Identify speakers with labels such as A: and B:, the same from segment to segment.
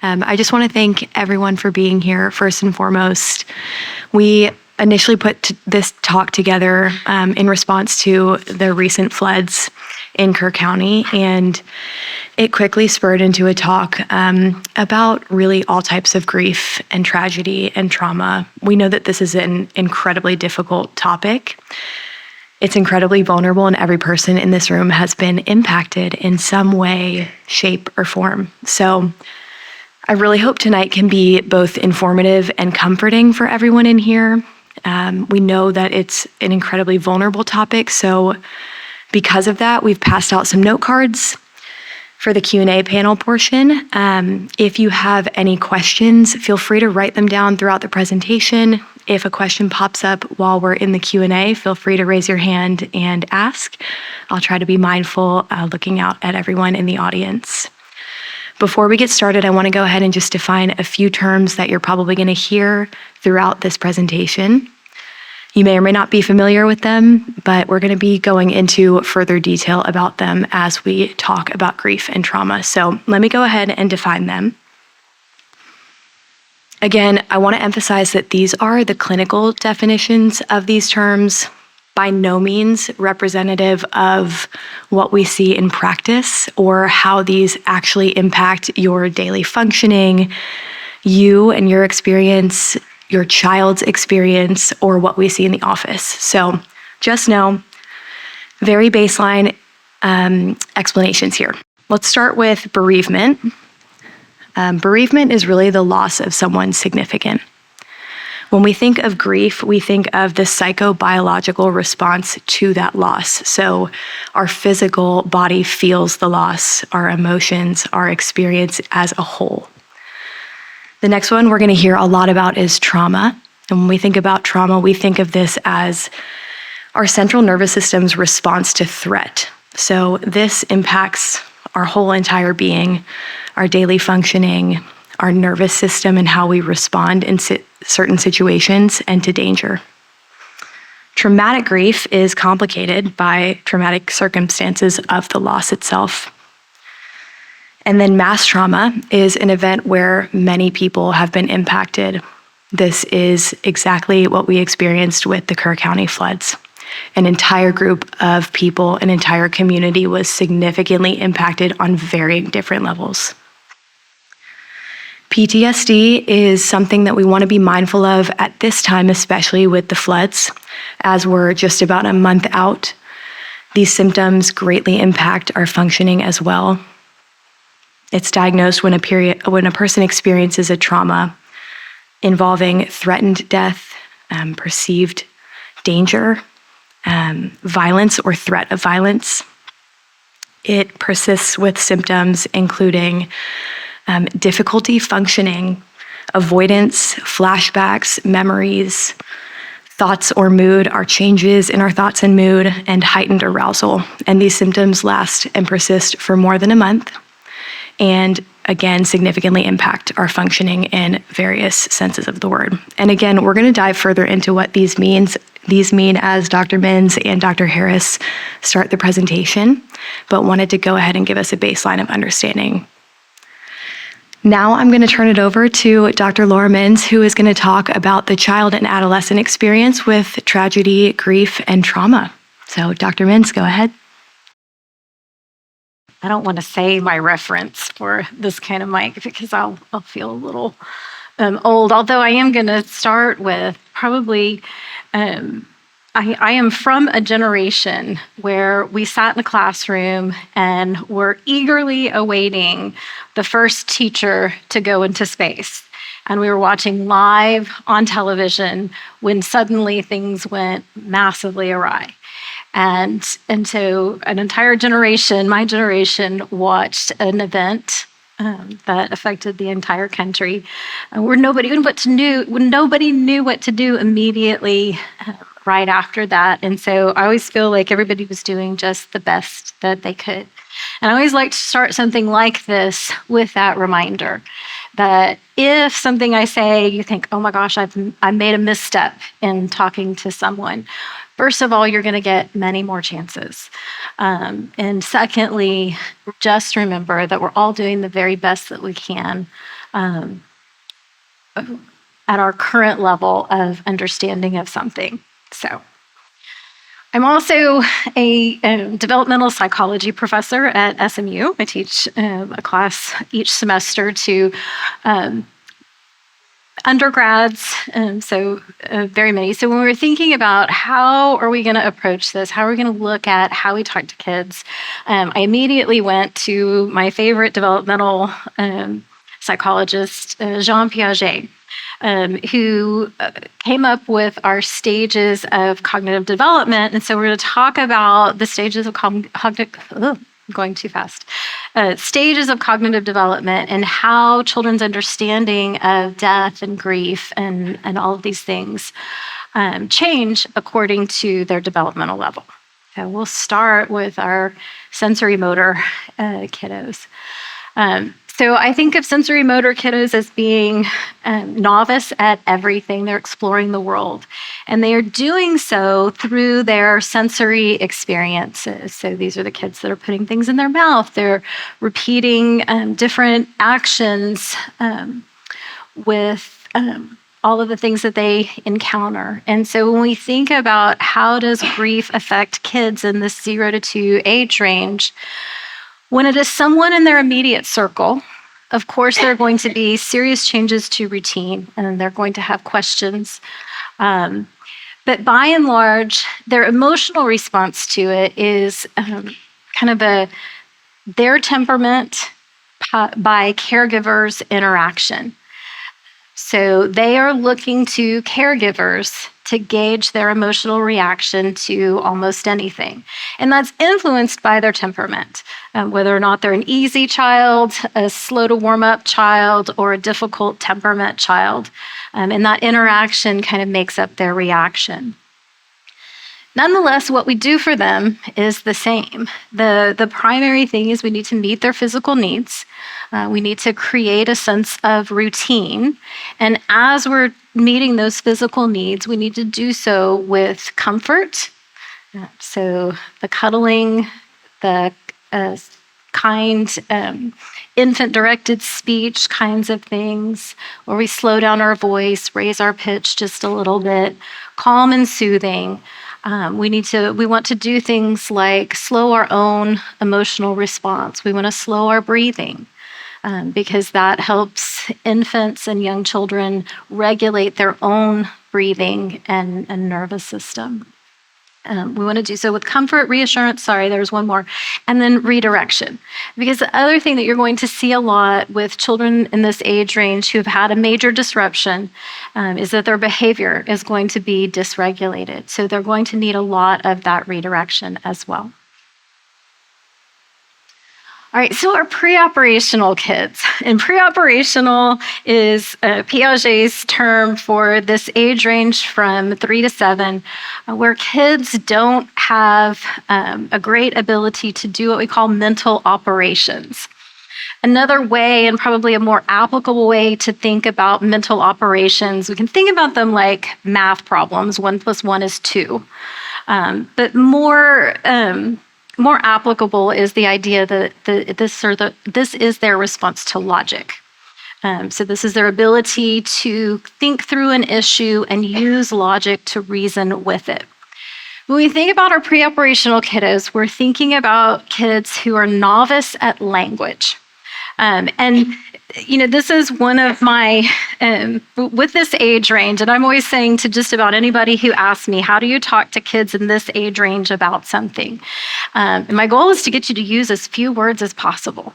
A: I just want to thank everyone for being here. First and foremost, we initially put this talk together in response to the recent floods in Kerr County, and it quickly spurred into a talk about really all types of grief and tragedy and trauma. We know that this is an incredibly difficult topic. It's incredibly vulnerable, and every person in this room has been impacted in some way, shape, or form. So I really hope tonight can be both informative and comforting for everyone in here. We know that it's an incredibly vulnerable topic, so because of that, we've passed out some note cards for the Q&A panel portion. If you have any questions, feel free to write them down throughout the presentation. If a question pops up while we're in the Q&A, feel free to raise your hand and ask. I'll try to be mindful, looking out at everyone in the audience. Before we get started, I want to go ahead and just define a few terms that you're probably going to hear throughout this presentation. You may or may not be familiar with them, but we're going to be going into further detail about them as we talk about grief and trauma. So let me go ahead and define them. Again, I want to emphasize that these are the clinical definitions of these terms, by no means representative of what we see in practice or how these actually impact your daily functioning, you and your experience, your child's experience, or what we see in the office. So just know, very baseline explanations here. Let's start with bereavement. Bereavement is really the loss of someone significant. When we think of grief, we think of the psychobiological response to that loss. So our physical body feels the loss, our emotions, our experience as a whole. The next one we're going to hear a lot about is trauma. And when we think about trauma, we think of this as our central nervous system's response to threat. So this impacts our whole entire being, our daily functioning, our nervous system, and how we respond in certain situations and to danger. Traumatic grief is complicated by traumatic circumstances of the loss itself. And then mass trauma is an event where many people have been impacted. This is exactly what we experienced with the Kerr County floods. An entire group of people, an entire community was significantly impacted on very different levels. PTSD is something that we want to be mindful of at this time, especially with the floods, as we're just about a month out. These symptoms greatly impact our functioning as well. It's diagnosed when a person experiences a trauma involving threatened death, perceived danger, violence or threat of violence. It persists with symptoms including difficulty functioning, avoidance, flashbacks, memories, thoughts or mood are changes in our thoughts and mood, and heightened arousal. And these symptoms last and persist for more than a month, and again, significantly impact our functioning in various senses of the word. And again, we're going to dive further into what these mean as Dr. Minze and Dr. Harris start the presentation, but wanted to go ahead and give us a baseline of understanding. Now I'm going to turn it over to Dr. Laura Minze, who is going to talk about the child and adolescent experience with tragedy, grief, and trauma. So Dr. Minze, go ahead.
B: I don't want to say my reference for this kind of mic because I'll feel a little old, although I am going to start with probably, I am from a generation where we sat in a classroom and were eagerly awaiting the first teacher to go into space. And we were watching live on television when suddenly things went massively awry. And so an entire generation, my generation, watched an event that affected the entire country, where nobody knew what to do immediately right after that. And so I always feel like everybody was doing just the best that they could. And I always like to start something like this with that reminder that if something I say, you think, oh my gosh, I made a misstep in talking to someone, First of all, you're going to get many more chances. And secondly, just remember that we're all doing the very best that we can um, at our current level of understanding of something. So I'm also a developmental psychology professor at SMU. I teach a class each semester to undergrads, so very many. So when we were thinking about how are we going to approach this, how are we going to look at how we talk to kids, I immediately went to my favorite developmental psychologist, Jean Piaget, who came up with our stages of cognitive development. And so we're going to talk about the stages of going too fast. Stages of cognitive development and how children's understanding of death and grief and all of these things change according to their developmental level. So we'll start with our sensory motor kiddos. So I think of sensory motor kiddos as being novice at everything. They're exploring the world. And they are doing so through their sensory experiences. So these are the kids that are putting things in their mouth. They're repeating different actions with all of the things that they encounter. And so when we think about how does grief affect kids in this 0 to 2 age range, when it is someone in their immediate circle, of course, there are going to be serious changes to routine, and they're going to have questions. But by and large, their emotional response to it is kind of their temperament by caregivers' interaction. So they are looking to caregivers to gauge their emotional reaction to almost anything. And that's influenced by their temperament, whether or not they're an easy child, a slow to warm up child, or a difficult temperament child. And that interaction kind of makes up their reaction. Nonetheless, what we do for them is the same. The primary thing is we need to meet their physical needs. We need to create a sense of routine. And as we're meeting those physical needs, we need to do so with comfort. So the cuddling, the kind infant-directed speech kinds of things, where we slow down our voice, raise our pitch just a little bit, calm and soothing. We want to do things like slow our own emotional response. We want to slow our breathing because that helps infants and young children regulate their own breathing and nervous system. We want to do so with comfort, reassurance, there's one more, and then redirection. Because the other thing that you're going to see a lot with children in this age range who've had a major disruption is that their behavior is going to be dysregulated. So they're going to need a lot of that redirection as well. All right, so our pre-operational kids. And pre-operational is Piaget's term for this age range from 3 to 7, where kids don't have a great ability to do what we call mental operations. Another way, and probably a more applicable way to think about mental operations, we can think about them like math problems. 1 + 1 is 2. But more applicable is the idea that this is their response to logic. So this is their ability to think through an issue and use logic to reason with it. When we think about our pre-operational kiddos, we're thinking about kids who are novice at language. This is one of my, with this age range, and I'm always saying to just about anybody who asks me, how do you talk to kids in this age range about something? And my goal is to get you to use as few words as possible,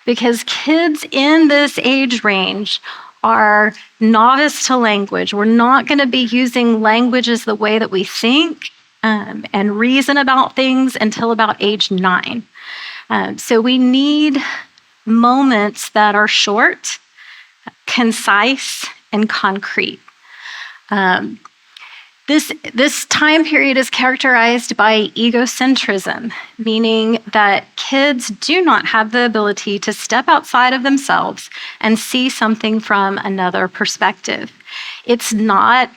B: because kids in this age range are novice to language. We're not going to be using languages the way that we think and reason about things until about age 9. So we need moments that are short, concise, and concrete. This time period is characterized by egocentrism, meaning that kids do not have the ability to step outside of themselves and see something from another perspective. It's not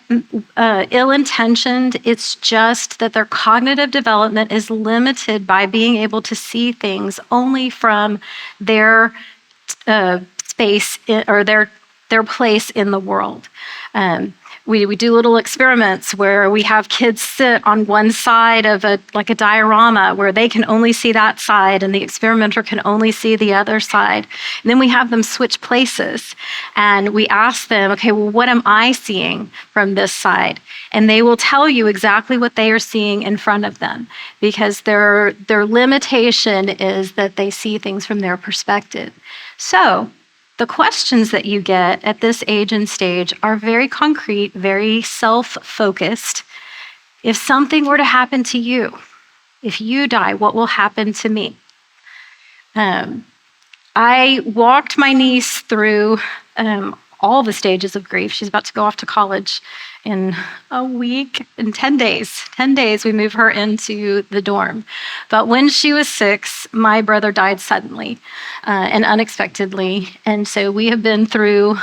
B: ill-intentioned. It's just that their cognitive development is limited by being able to see things only from their space or their place in the world. We do little experiments where we have kids sit on one side of a diorama where they can only see that side and the experimenter can only see the other side. And then we have them switch places and we ask them, okay, well, what am I seeing from this side? And they will tell you exactly what they are seeing in front of them because their limitation is that they see things from their perspective. So the questions that you get at this age and stage are very concrete, very self-focused. If something were to happen to you, if you die, what will happen to me? I walked my niece through all the stages of grief. She's about to go off to college in a week, in 10 days. 10 days, we move her into the dorm. But when she was 6, my brother died suddenly and unexpectedly. And so we have been through,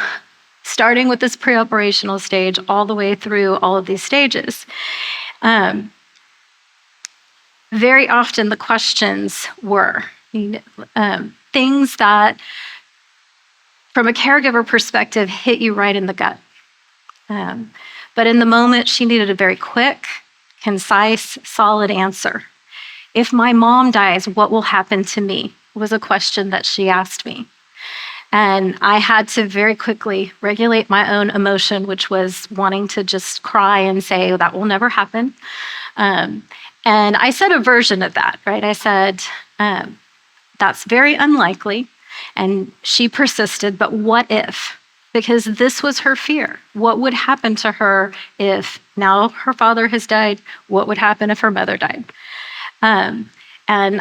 B: starting with this pre-operational stage, all the way through all of these stages. Very often the questions were things that, from a caregiver perspective, hit you right in the gut. But in the moment, she needed a very quick, concise, solid answer. If my mom dies, what will happen to me? Was a question that she asked me. And I had to very quickly regulate my own emotion, which was wanting to just cry and say, that will never happen. And I said a version of that, right? I said, that's very unlikely. And she persisted, but what if? Because this was her fear. What would happen to her if now her father has died? What would happen if her mother died? And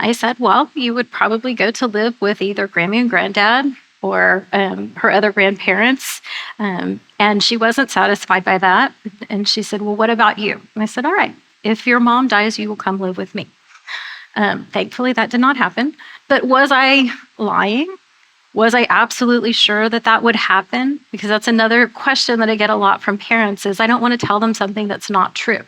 B: I said, well, you would probably go to live with either Grammy and Granddad or her other grandparents. And she wasn't satisfied by that. And she said, well, what about you? And I said, all right, if your mom dies, you will come live with me. Thankfully, that did not happen. But was I lying? Was I absolutely sure that that would happen? Because that's another question that I get a lot from parents is I don't want to tell them something that's not true.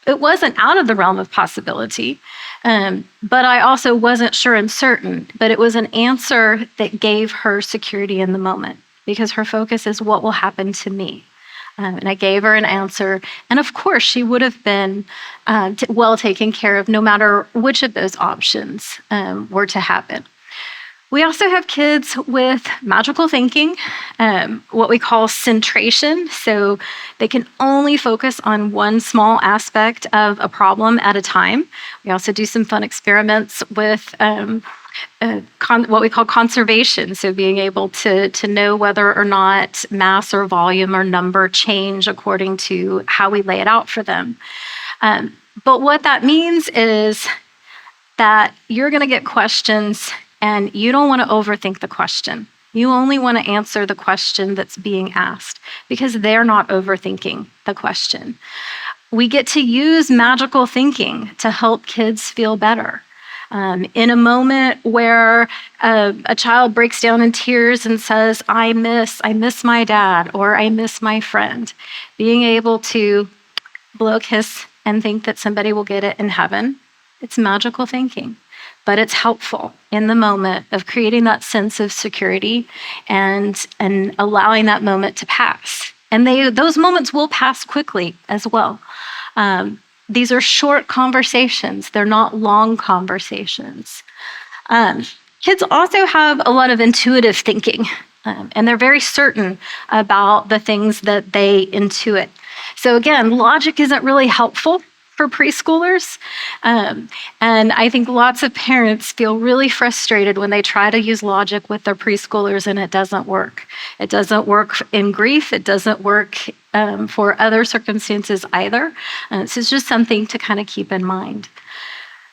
B: It wasn't out of the realm of possibility, but I also wasn't sure and certain. But it was an answer that gave her security in the moment because her focus is what will happen to me. And I gave her an answer. And of course, she would have been well taken care of no matter which of those options were to happen. We also have kids with magical thinking, what we call centration. So they can only focus on one small aspect of a problem at a time. We also do some fun experiments with what we call conservation. So being able to know whether or not mass or volume or number change according to how we lay it out for them. But what that means is that you're going to get questions and you don't want to overthink the question. You only want to answer the question that's being asked because they're not overthinking the question. We get to use magical thinking to help kids feel better. In a moment where a child breaks down in tears and says, I miss my dad, or I miss my friend, being able to blow a kiss and think that somebody will get it in heaven, it's magical thinking. But it's helpful in the moment of creating that sense of security and allowing that moment to pass. And those moments will pass quickly as well. These are short conversations. They're not long conversations. Kids also have a lot of intuitive thinking, and they're very certain about the things that they intuit. So again, logic isn't really helpful for preschoolers. And I think lots of parents feel really frustrated when they try to use logic with their preschoolers and it doesn't work. It doesn't work in grief. It doesn't work for other circumstances either. So it's just something to kind of keep in mind.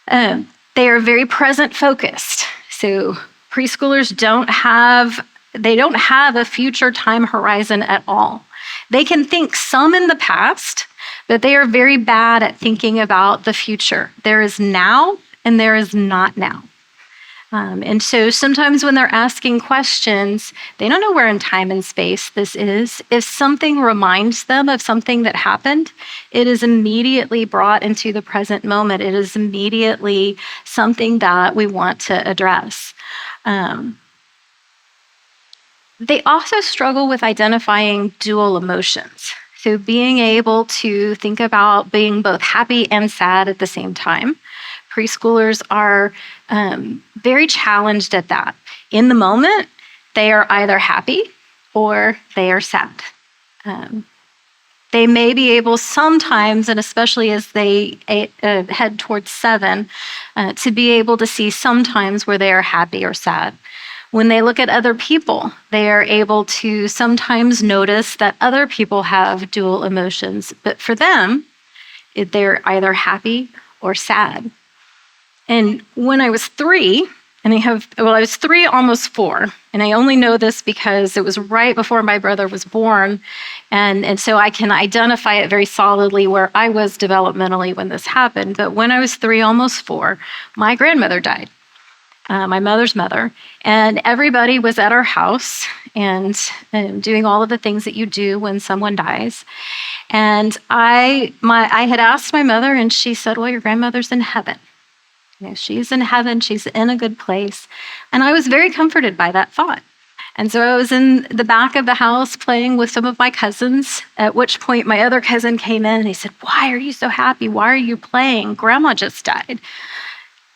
B: They are very present focused. So preschoolers don't have a future time horizon at all. They can think some in the past, but they are very bad at thinking about the future. There is now and there is not now. And so sometimes when they're asking questions, they don't know where in time and space this is. If something reminds them of something that happened, it is immediately brought into the present moment. It is immediately something that we want to address. They also struggle with identifying dual emotions. So being able to think about being both happy and sad at the same time. Preschoolers are very challenged at that. In the moment, they are either happy or they are sad. They may be able sometimes, and especially as they head towards 7, to be able to see sometimes where they are happy or sad. When they look at other people, they are able to sometimes notice that other people have dual emotions, but for them, they're either happy or sad. And when I was 3, I was 3, almost 4, and I only know this because it was right before my brother was born, and so I can identify it very solidly where I was developmentally when this happened. But when I was 3, almost 4, my grandmother died, my mother's mother, and everybody was at our house and doing all of the things that you do when someone dies. And I had asked my mother, and she said, "Well, your grandmother's in heaven. She's in heaven, she's in a good place." And I was very comforted by that thought. And so I was in the back of the house playing with some of my cousins, at which point my other cousin came in and he said, "Why are you so happy? Why are you playing? Grandma just died."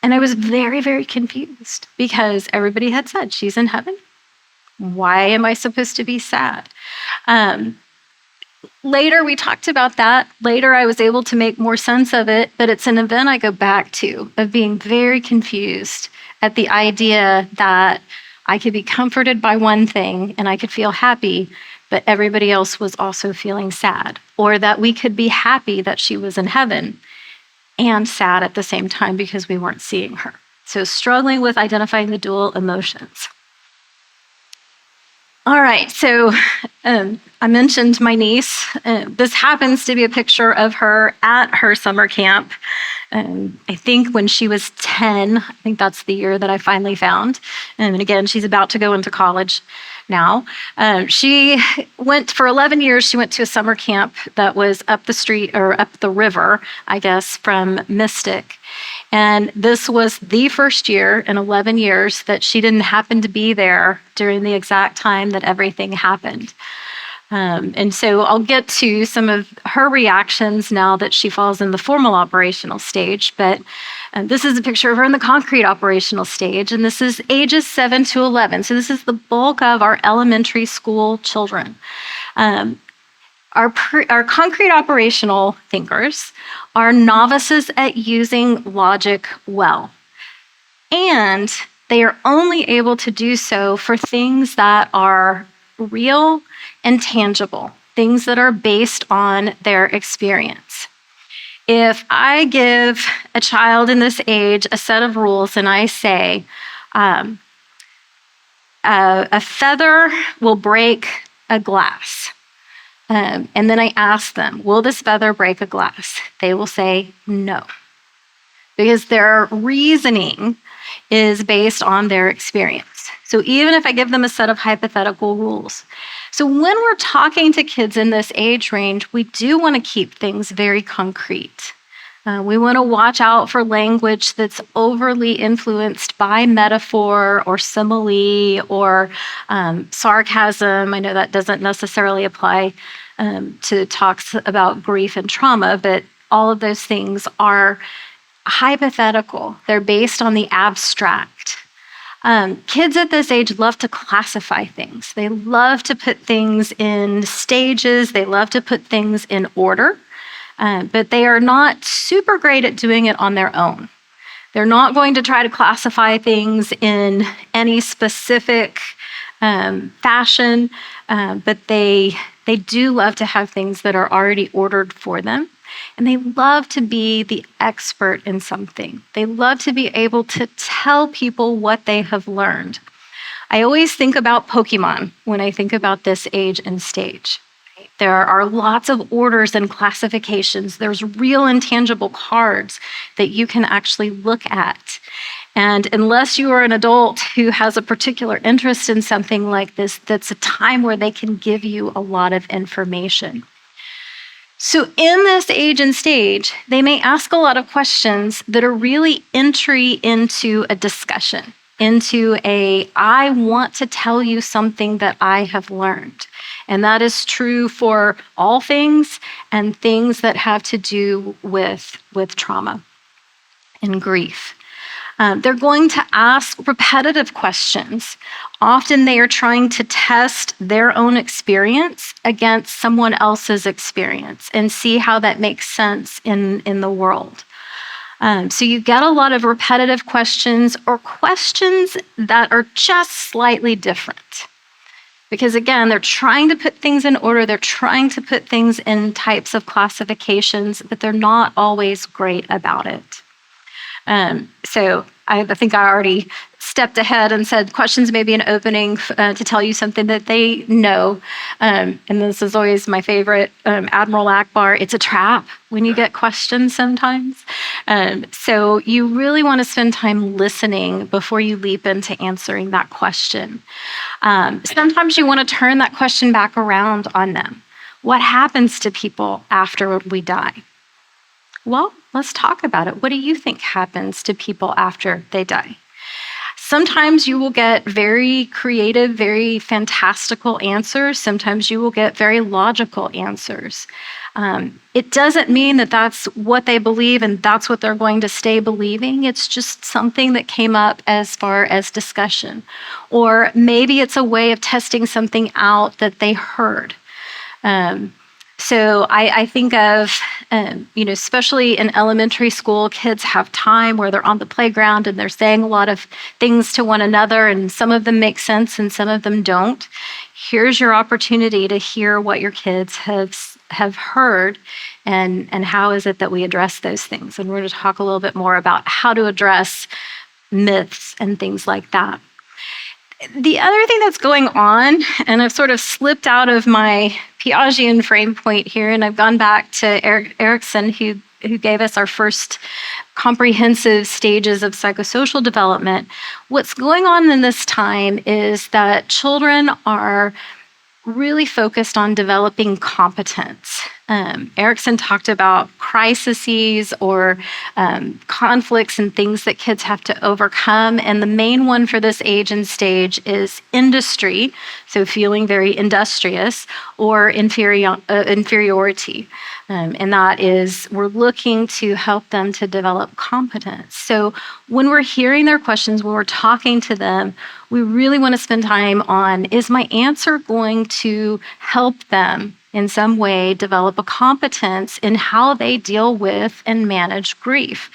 B: And I was very, very confused because everybody had said, "She's in heaven. Why am I supposed to be sad?" Later, we talked about that. Later, I was able to make more sense of it, but it's an event I go back to of being very confused at the idea that I could be comforted by one thing and I could feel happy, but everybody else was also feeling sad, or that we could be happy that she was in heaven and sad at the same time because we weren't seeing her. So struggling with identifying the dual emotions. All right, so I mentioned my niece. This happens to be a picture of her at her summer camp. I think when she was 10, I think that's the year that I finally found. And again, she's about to go into college now. She went for 11 years, she went to a summer camp that was up the street, or up the river, I guess, from Mystic. And this was the first year in 11 years that she didn't happen to be there during the exact time that everything happened. And so I'll get to some of her reactions now that she falls in the formal operational stage. But this is a picture of her in the concrete operational stage. And this is ages 7 to 11. So this is the bulk of our elementary school children. Our concrete operational thinkers are novices at using logic well. And they are only able to do so for things that are real and tangible, things that are based on their experience. If I give a child in this age a set of rules and I say, a feather will break a glass, and then I ask them, will this feather break a glass? They will say no, because their reasoning is based on their experience. So even if I give them a set of hypothetical rules. So when we're talking to kids in this age range, we do want to keep things very concrete. We want to watch out for language that's overly influenced by metaphor or simile or sarcasm. I know that doesn't necessarily apply to talks about grief and trauma, but all of those things are hypothetical. They're based on the abstract. Kids at this age love to classify things. They love to put things in stages. They love to put things in order, but they are not super great at doing it on their own. They're not going to try to classify things in any specific fashion, but they do love to have things that are already ordered for them. And they love to be the expert in something. They love to be able to tell people what they have learned. I always think about Pokemon when I think about this age and stage. There are lots of orders and classifications. There's real and tangible cards that you can actually look at. And unless you are an adult who has a particular interest in something like this, that's a time where they can give you a lot of information. So in this age and stage, they may ask a lot of questions that are really entry into a discussion, into I want to tell you something that I have learned. And that is true for all things and things that have to do with trauma and grief. They're going to ask repetitive questions. Often they are trying to test their own experience against someone else's experience and see how that makes sense in the world. So you get a lot of repetitive questions or questions that are just slightly different. Because again, they're trying to put things in order, they're trying to put things in types of classifications, but they're not always great about it. So I think I already stepped ahead and said questions may be an opening to tell you something that they know. And this is always my favorite, Admiral Akbar, it's a trap when you get questions sometimes. So you really want to spend time listening before you leap into answering that question. Sometimes you want to turn that question back around on them. What happens to people after we die? Well, let's talk about it. What do you think happens to people after they die? Sometimes you will get very creative, very fantastical answers. Sometimes you will get very logical answers. It doesn't mean that that's what they believe and that's what they're going to stay believing. It's just something that came up as far as discussion. Or maybe it's a way of testing something out that they heard. So I think of, especially in elementary school, kids have time where they're on the playground and they're saying a lot of things to one another, and some of them make sense and some of them don't. Here's your opportunity to hear what your kids have heard and how is it that we address those things. And we're going to talk a little bit more about how to address myths and things like that. The other thing that's going on, and I've sort of slipped out of my Piagetian frame point here, and I've gone back to Erickson, who gave us our first comprehensive stages of psychosocial development. What's going on in this time is that children are really focused on developing competence. Erickson talked about crises or conflicts and things that kids have to overcome. And the main one for this age and stage is industry, so feeling very industrious, or inferiority. And that is, we're looking to help them to develop competence. So when we're hearing their questions, when we're talking to them, we really want to spend time on, is my answer going to help them in some way develop a competence in how they deal with and manage grief?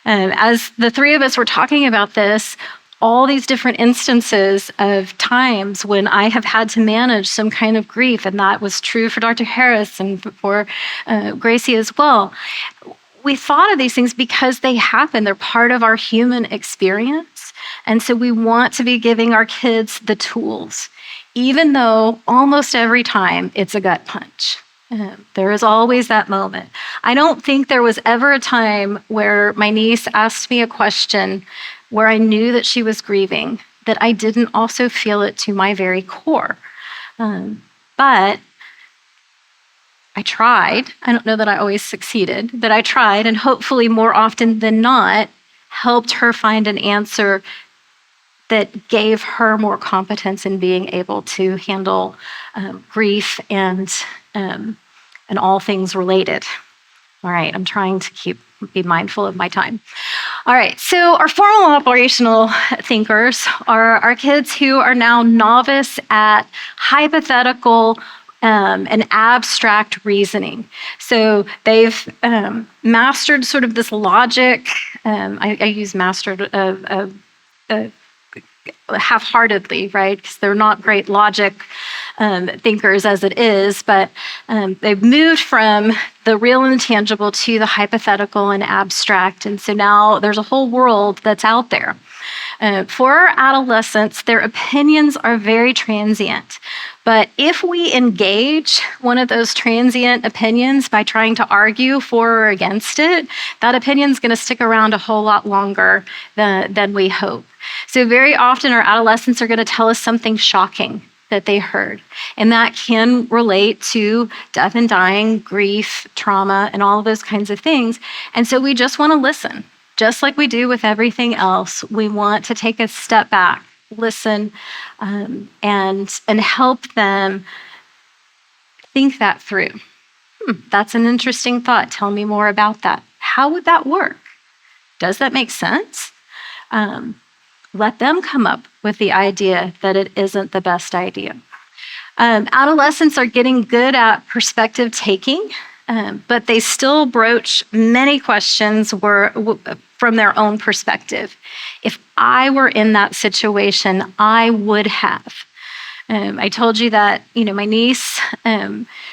B: As the three of us were talking about this, all these different instances of times when I have had to manage some kind of grief, and that was true for Dr. Harris and for Gracie as well. We thought of these things because they happen. They're part of our human experience. And so we want to be giving our kids the tools, even though almost every time it's a gut punch. There is always that moment. I don't think there was ever a time where my niece asked me a question where I knew that she was grieving, that I didn't also feel it to my very core. But I tried. I don't know that I always succeeded, but I tried, and hopefully more often than not, helped her find an answer that gave her more competence in being able to handle grief and all things related. All right, I'm trying to be mindful of my time. All right, so our formal operational thinkers are our kids who are now novice at hypothetical and abstract reasoning. So they've mastered sort of this logic. I use mastered half-heartedly, right? Because they're not great logic thinkers as it is, but they've moved from the real and tangible to the hypothetical and abstract. And so now there's a whole world that's out there. For our adolescents, their opinions are very transient, But if we engage one of those transient opinions by trying to argue for or against it, that opinion's going to stick around a whole lot longer than we hope. So very often our adolescents are going to tell us something shocking that they heard. And that can relate to death and dying, grief, trauma, and all of those kinds of things. And so we just want to listen. Just like we do with everything else, we want to take a step back, listen, and help them think that through. That's an interesting thought. Tell me more about that. How would that work? Does that make sense? Let them come up with the idea that it isn't the best idea. Adolescents are getting good at perspective taking, but they still broach many questions from their own perspective. If I were in that situation, I would have. I told you that, my niece,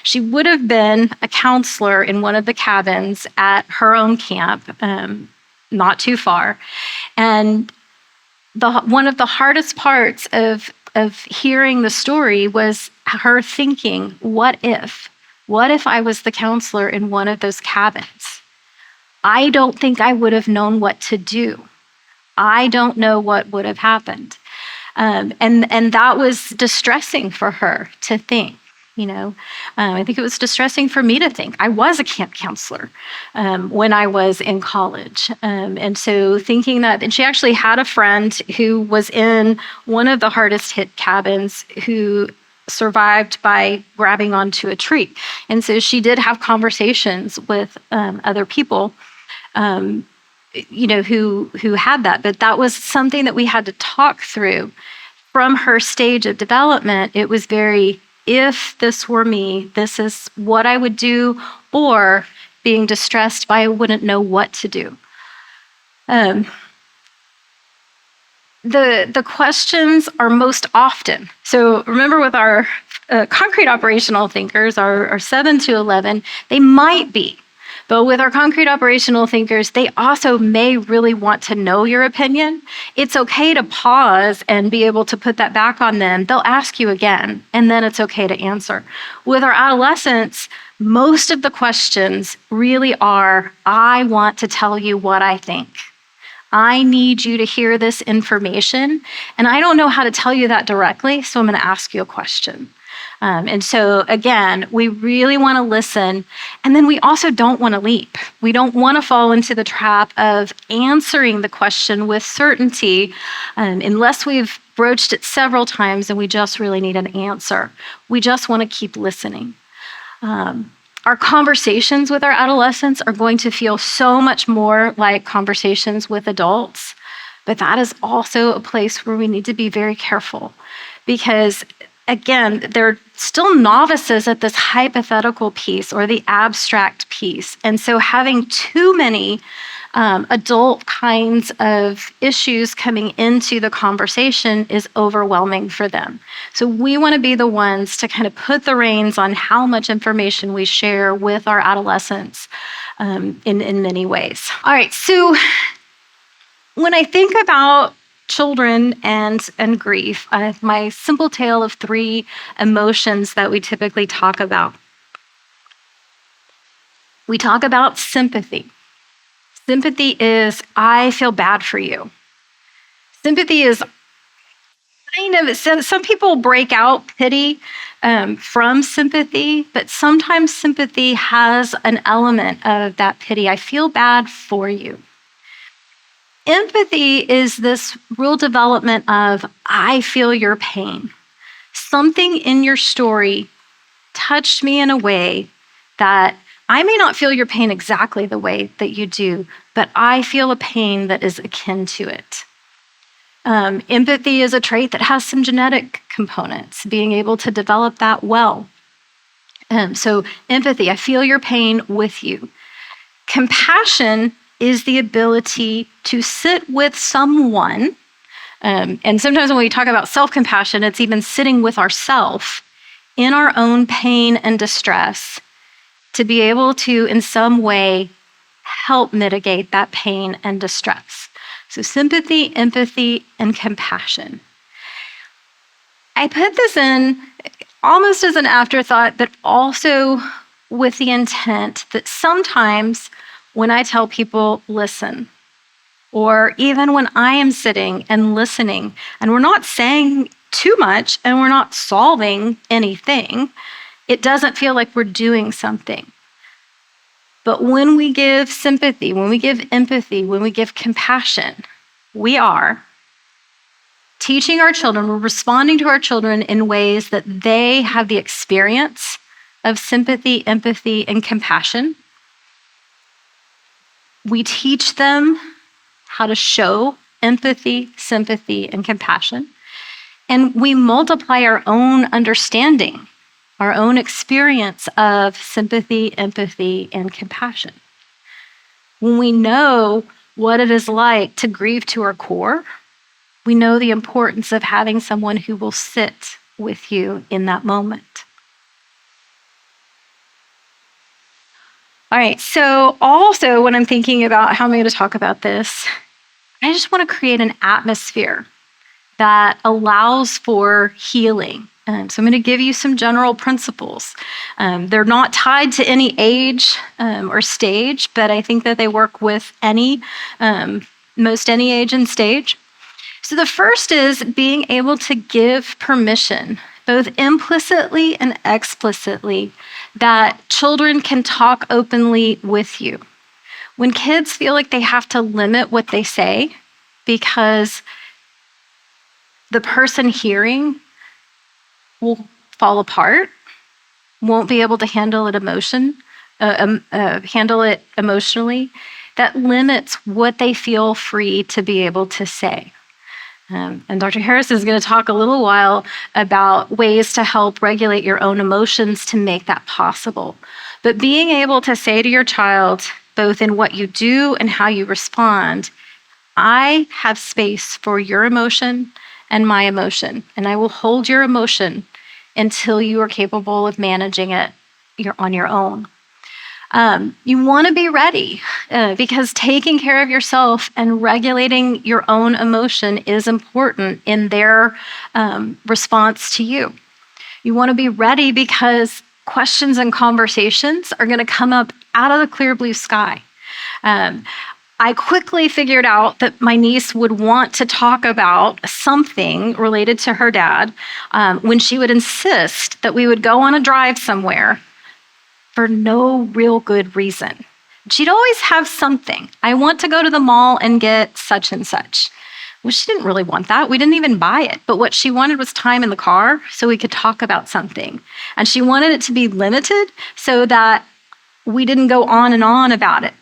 B: she would have been a counselor in one of the cabins at her own camp, not too far. And one of the hardest parts of hearing the story was her thinking, what if? What if I was the counselor in one of those cabins? I don't think I would have known what to do. I don't know what would have happened. And that was distressing for her to think. I think it was distressing for me to think. I was a camp counselor when I was in college. And so thinking that, and she actually had a friend who was in one of the hardest hit cabins who survived by grabbing onto a tree. And so she did have conversations with other people, who had that. But that was something that we had to talk through. From her stage of development, it was very, if this were me, this is what I would do, or being distressed by I wouldn't know what to do. The questions are most often, so remember with our concrete operational thinkers, our 7 to 11, they might be. But with our concrete operational thinkers, they also may really want to know your opinion. It's okay to pause and be able to put that back on them. They'll ask you again, and then it's okay to answer. With our adolescents, most of the questions really are, I want to tell you what I think. I need you to hear this information, and I don't know how to tell you that directly, so I'm going to ask you a question. And so, again, we really want to listen, and then we also don't want to leap. We don't want to fall into the trap of answering the question with certainty unless we've broached it several times and we just really need an answer. We just want to keep listening. Our conversations with our adolescents are going to feel so much more like conversations with adults, but that is also a place where we need to be very careful because again, they're still novices at this hypothetical piece or the abstract piece. And so having too many adult kinds of issues coming into the conversation is overwhelming for them. So we want to be the ones to kind of put the reins on how much information we share with our adolescents in many ways. All right, so when I think about children and grief, my simple tale of 3 emotions that we typically talk about. We talk about sympathy. Sympathy is, I feel bad for you. Sympathy is kind of, some people break out pity from sympathy, but sometimes sympathy has an element of that pity. I feel bad for you. Empathy is this real development of, I feel your pain. Something in your story touched me in a way that I may not feel your pain exactly the way that you do, but I feel a pain that is akin to it. Empathy is a trait that has some genetic components, being able to develop that well. So empathy, I feel your pain with you. Compassion is the ability to sit with someone. And sometimes when we talk about self-compassion, it's even sitting with ourselves in our own pain and distress to be able to, in some way, help mitigate that pain and distress. So sympathy, empathy, and compassion. I put this in almost as an afterthought, but also with the intent that sometimes when I tell people, listen, or even when I am sitting and listening, and we're not saying too much and we're not solving anything, it doesn't feel like we're doing something. But when we give sympathy, when we give empathy, when we give compassion, we are teaching our children, we're responding to our children in ways that they have the experience of sympathy, empathy, and compassion. We teach them how to show empathy, sympathy, and compassion. And we multiply our own understanding, our own experience of sympathy, empathy, and compassion. When we know what it is like to grieve to our core, we know the importance of having someone who will sit with you in that moment. All right, so also when I'm thinking about how I'm going to talk about this, I just want to create an atmosphere that allows for healing. So I'm going to give you some general principles. They're not tied to any age or stage, but I think that they work with most any age and stage. So the first is being able to give permission, both implicitly and explicitly, that children can talk openly with you. When kids feel like they have to limit what they say because the person hearing will fall apart, won't be able to handle it emotionally, that limits what they feel free to be able to say. And Dr. Harris is going to talk a little while about ways to help regulate your own emotions to make that possible. But being able to say to your child, both in what you do and how you respond, I have space for your emotion and my emotion, and I will hold your emotion until you are capable of managing it on your own. You want to be ready because taking care of yourself and regulating your own emotion is important in their response to you. You want to be ready because questions and conversations are going to come up out of the clear blue sky. I quickly figured out that my niece would want to talk about something related to her dad when she would insist that we would go on a drive somewhere for no real good reason. She'd always have something. I want to go to the mall and get such and such. Well, she didn't really want that. We didn't even buy it. But what she wanted was time in the car so we could talk about something. And she wanted it to be limited so that we didn't go on and on about it.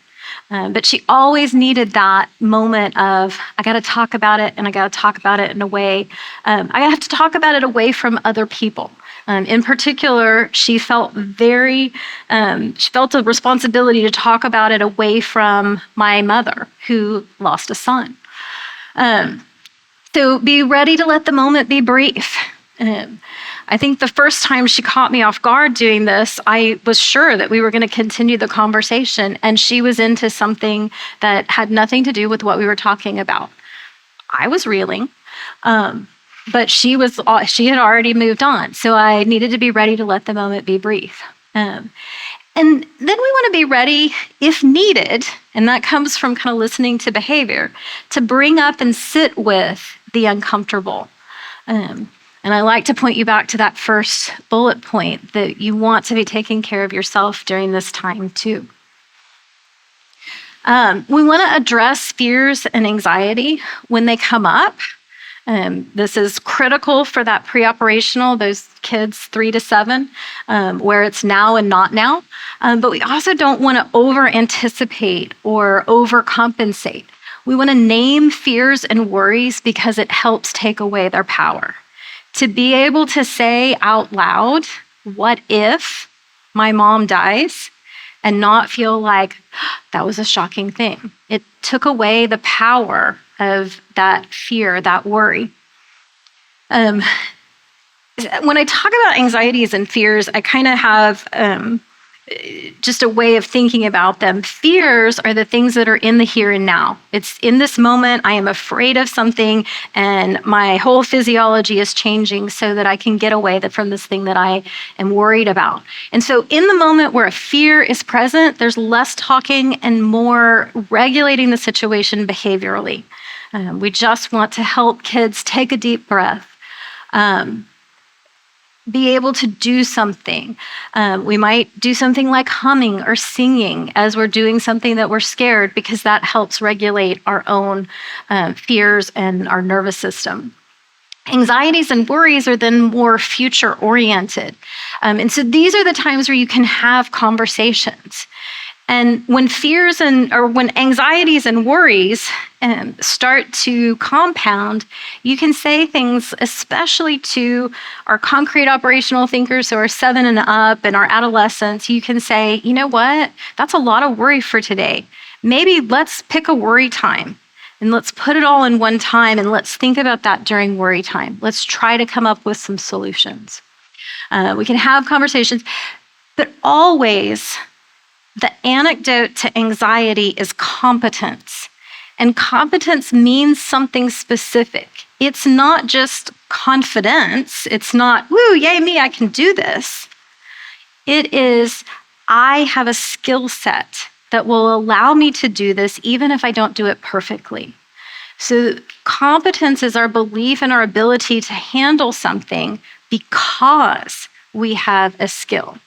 B: But she always needed that moment of, I got to talk about it, and I got to talk about it in a way, I have to talk about it away from other people. In particular, she felt she felt a responsibility to talk about it away from my mother, who lost a son. So be ready to let the moment be brief. I think the first time she caught me off guard doing this, I was sure that we were going to continue the conversation, and she was into something that had nothing to do with what we were talking about. I was reeling. But she had already moved on, so I needed to be ready to let the moment be brief. And then we want to be ready, if needed, and that comes from kind of listening to behavior, to bring up and sit with the uncomfortable. And I like to point you back to that first bullet point, that you want to be taking care of yourself during this time too. We want to address fears and anxiety when they come up. This is critical for that pre-operational, those kids 3 to 7, where it's now and not now. But we also don't want to over-anticipate or overcompensate. We want to name fears and worries because it helps take away their power. To be able to say out loud, what if my mom dies? And not feel like that was a shocking thing. It took away the power of that fear, that worry. When I talk about anxieties and fears, I kind of have just a way of thinking about them. Fears are the things that are in the here and now. It's in this moment, I am afraid of something, and my whole physiology is changing so that I can get away from this thing that I am worried about. And so in the moment where a fear is present, there's less talking and more regulating the situation behaviorally. We just want to help kids take a deep breath. Be able to do something. We might do something like humming or singing as we're doing something that we're scared, because that helps regulate our own fears and our nervous system. Anxieties and worries are then more future oriented. And so these are the times where you can have conversations. And when when anxieties and worries start to compound, you can say things, especially to our concrete operational thinkers who are 7 and up and our adolescents. You can say, you know what, that's a lot of worry for today. Maybe let's pick a worry time and let's put it all in one time, and let's think about that during worry time. Let's try to come up with some solutions. We can have conversations, but always the antidote to anxiety is competence. And competence means something specific. It's not just confidence. It's not, woo, yay me, I can do this. It is, I have a skill set that will allow me to do this even if I don't do it perfectly. So competence is our belief in our ability to handle something because we have a skill.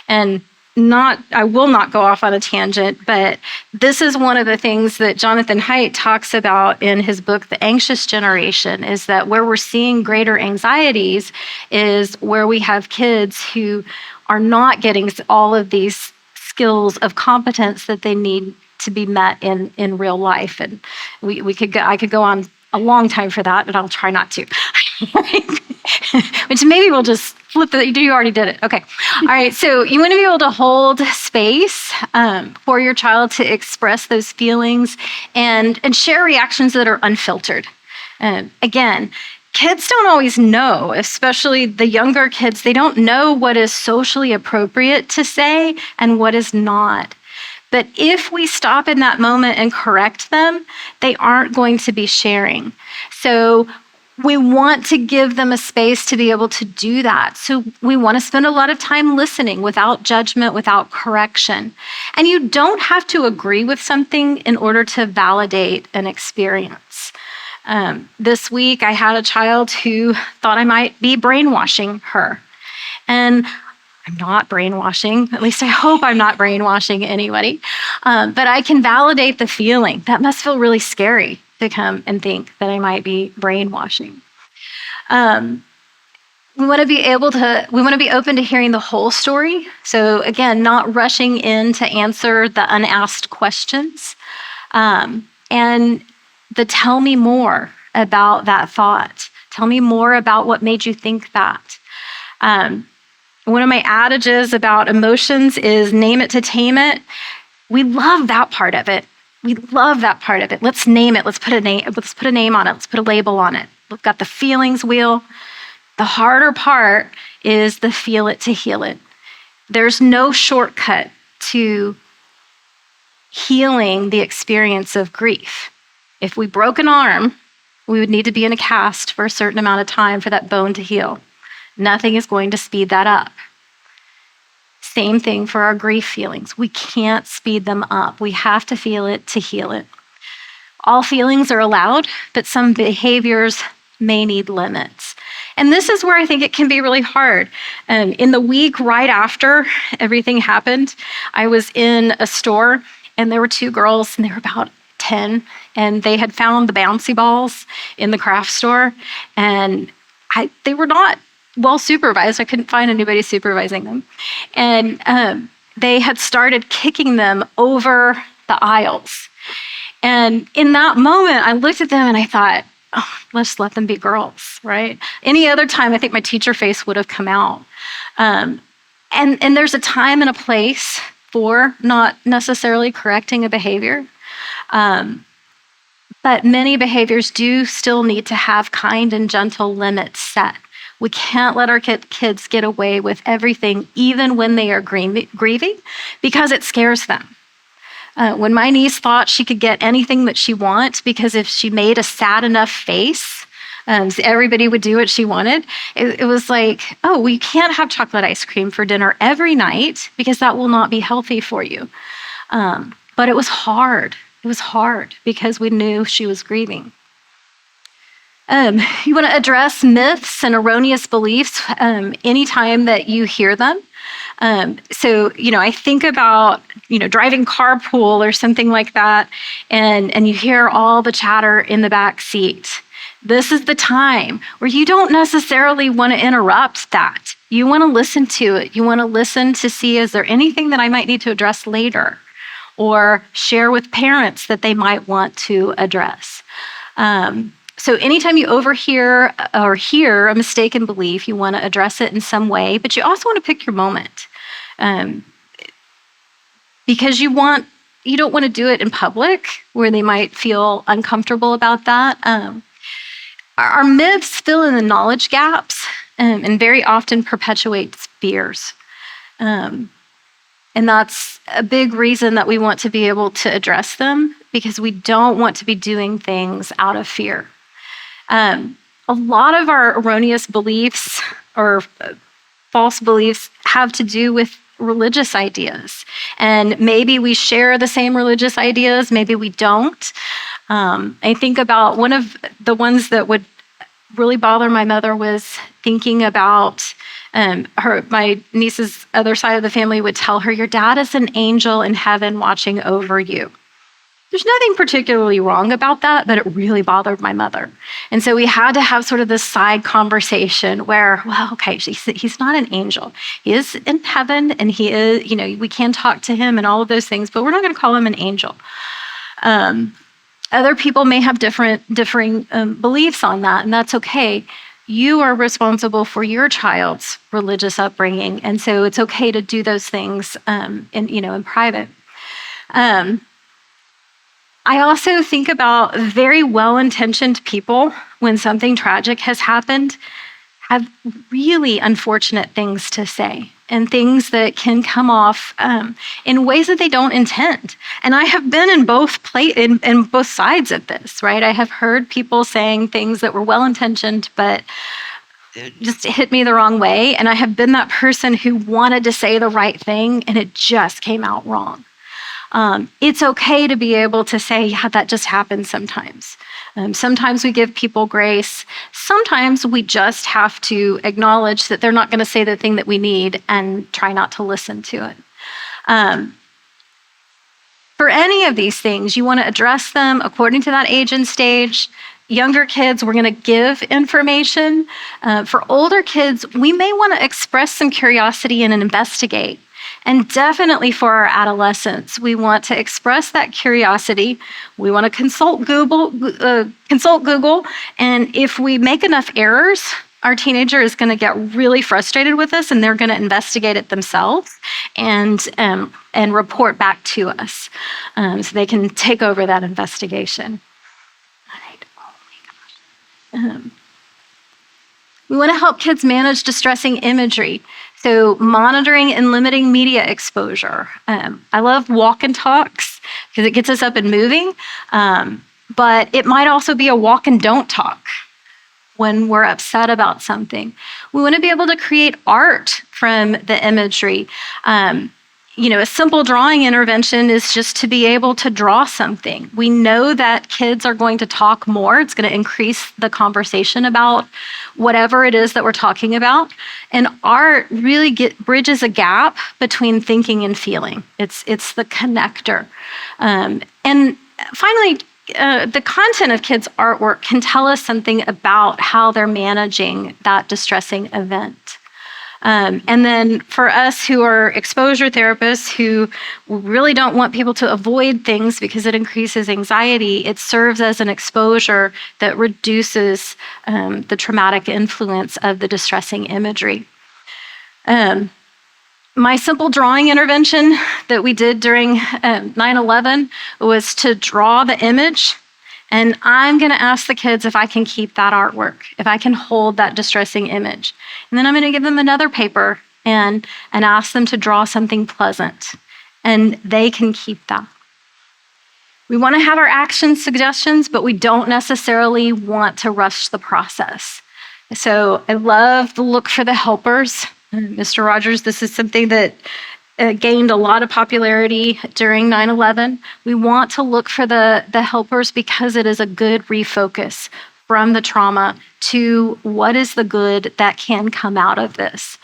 B: And I will not go off on a tangent, but this is one of the things that Jonathan Haidt talks about in his book, The Anxious Generation, is that where we're seeing greater anxieties is where we have kids who are not getting all of these skills of competence that they need to be met in real life. And I could go on a long time for that, but I'll try not to. Which maybe we'll just flip it. You already did it. Okay. All right. So you want to be able to hold space for your child to express those feelings and share reactions that are unfiltered. Again, kids don't always know, especially the younger kids, they don't know what is socially appropriate to say and what is not. But if we stop in that moment and correct them, they aren't going to be sharing. So we want to give them a space to be able to do that. So we want to spend a lot of time listening without judgment, without correction. And you don't have to agree with something in order to validate an experience. This week, I had a child who thought I might be brainwashing her. And I'm not brainwashing, at least I hope I'm not brainwashing anybody. But I can validate the feeling. That must feel really scary to come and think that I might be brainwashing. We want to be open to hearing the whole story. So again, not rushing in to answer the unasked questions. And the tell me more about that thought. Tell me more about what made you think that. One of my adages about emotions is name it to tame it. We love that part of it. Let's name it. Let's put a name on it. Let's put a label on it. We've got the feelings wheel. The harder part is the feel it to heal it. There's no shortcut to healing the experience of grief. If we broke an arm, we would need to be in a cast for a certain amount of time for that bone to heal. Nothing is going to speed that up. Same thing for our grief feelings. We can't speed them up. We have to feel it to heal it. All feelings are allowed, but some behaviors may need limits. And this is where I think it can be really hard. In the week right after everything happened, I was in a store and there were 2 girls and they were about 10 and they had found the bouncy balls in the craft store and they were not well supervised. I couldn't find anybody supervising them. And they had started kicking them over the aisles. And in that moment, I looked at them and I thought, oh, let's let them be girls, right? Any other time, I think my teacher face would have come out. And there's a time and a place for not necessarily correcting a behavior. But many behaviors do still need to have kind and gentle limits set. We can't let our kids get away with everything, even when they are grieving, because it scares them. When my niece thought she could get anything that she wants because if she made a sad enough face, so everybody would do what she wanted. It was like, oh, we can't have chocolate ice cream for dinner every night because that will not be healthy for you. But it was hard. It was hard because we knew she was grieving. You want to address myths and erroneous beliefs anytime that you hear them. So, I think about, driving carpool or something like that, and you hear all the chatter in the back seat. This is the time where you don't necessarily want to interrupt that. You want to listen to it. You want to listen to see, is there anything that I might need to address later? Or share with parents that they might want to address. So anytime you overhear or hear a mistaken belief, you want to address it in some way, but you also want to pick your moment. Because you don't want to do it in public where they might feel uncomfortable about that. Our myths fill in the knowledge gaps and very often perpetuates fears. And that's a big reason that we want to be able to address them, because we don't want to be doing things out of fear. A lot of our erroneous beliefs or false beliefs have to do with religious ideas. And maybe we share the same religious ideas, maybe we don't. I think about one of the ones that would really bother my mother was thinking about my niece's other side of the family would tell her, your dad is an angel in heaven watching over you. There's nothing particularly wrong about that, but it really bothered my mother. And so we had to have sort of this side conversation where, well, okay, he's not an angel. He is in heaven and he is, we can talk to him and all of those things, but we're not going to call him an angel. Other people may have differing beliefs on that, and that's okay. You are responsible for your child's religious upbringing, and so it's okay to do those things in private. I also think about very well-intentioned people when something tragic has happened have really unfortunate things to say and things that can come off in ways that they don't intend. And I have been in both sides of this, right? I have heard people saying things that were well-intentioned, but just hit me the wrong way. And I have been that person who wanted to say the right thing and it just came out wrong. It's okay to be able to say, yeah, that just happens sometimes. Sometimes we give people grace. Sometimes we just have to acknowledge that they're not going to say the thing that we need and try not to listen to it. For any of these things, you want to address them according to that age and stage. Younger kids, we're going to give information. For older kids, we may want to express some curiosity and investigate. And definitely for our adolescents, we want to express that curiosity. We want to consult Google, and if we make enough errors, our teenager is going to get really frustrated with us, and they're going to investigate it themselves and report back to us, so they can take over that investigation. We want to help kids manage distressing imagery. So monitoring and limiting media exposure. I love walk and talks because it gets us up and moving, but it might also be a walk and don't talk when we're upset about something. We want to be able to create art from the imagery. A simple drawing intervention is just to be able to draw something. We know that kids are going to talk more. It's going to increase the conversation about whatever it is that we're talking about. And art really bridges a gap between thinking and feeling. It's the connector. And finally, the content of kids' artwork can tell us something about how they're managing that distressing event. And then for us who are exposure therapists who really don't want people to avoid things because it increases anxiety, it serves as an exposure that reduces the traumatic influence of the distressing imagery. My simple drawing intervention that we did during 9/11 was to draw the image And I'm going to ask the kids if I can keep that artwork, if I can hold that distressing image. And then I'm going to give them another paper and ask them to draw something pleasant. And they can keep that. We want to have our action suggestions, but we don't necessarily want to rush the process. So I love the look for the helpers. Mr. Rogers, this is something that gained a lot of popularity during 9/11. We want to look for the helpers because it is a good refocus from the trauma to what is the good that can come out of this.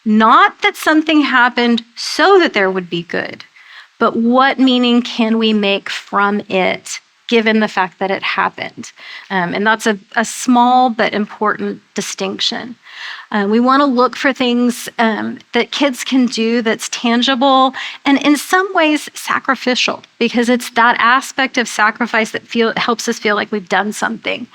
B: Not that something happened so that there would be good, but what meaning can we make from it, given the fact that it happened? And that's a small but important distinction. We want to look for things that kids can do that's tangible and in some ways sacrificial, because it's that aspect of sacrifice that helps us feel like we've done something.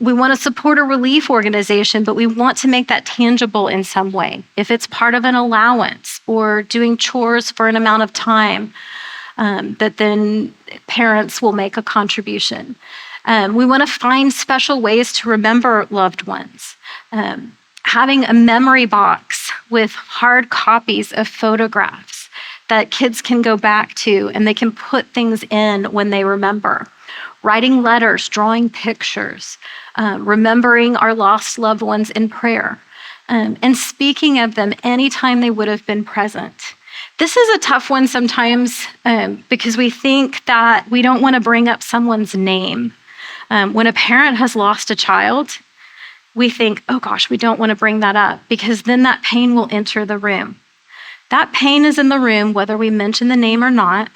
B: We want to support a relief organization, but we want to make that tangible in some way. If it's part of an allowance or doing chores for an amount of time, that then parents will make a contribution. We want to find special ways to remember loved ones. Having a memory box with hard copies of photographs that kids can go back to and they can put things in when they remember. Writing letters, drawing pictures, remembering our lost loved ones in prayer, and speaking of them anytime they would have been present. This is a tough one sometimes because we think that we don't want to bring up someone's name. When a parent has lost a child, we think, oh gosh, we don't want to bring that up because then that pain will enter the room. That pain is in the room whether we mention the name or not,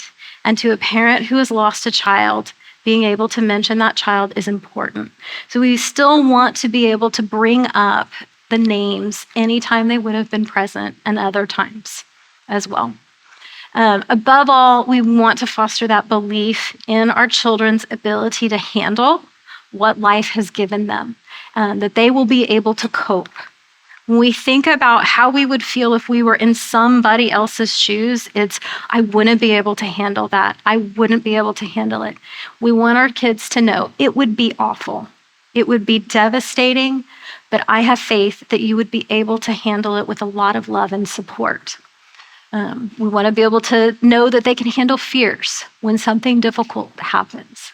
B: and to a parent who has lost a child, being able to mention that child is important. So we still want to be able to bring up the names anytime they would have been present and other times as well. Above all, we want to foster that belief in our children's ability to handle what life has given them, that they will be able to cope. When we think about how we would feel if we were in somebody else's shoes, it's, I wouldn't be able to handle that. I wouldn't be able to handle it. We want our kids to know it would be awful. It would be devastating, but I have faith that you would be able to handle it with a lot of love and support. We want to be able to know that they can handle fears when something difficult happens.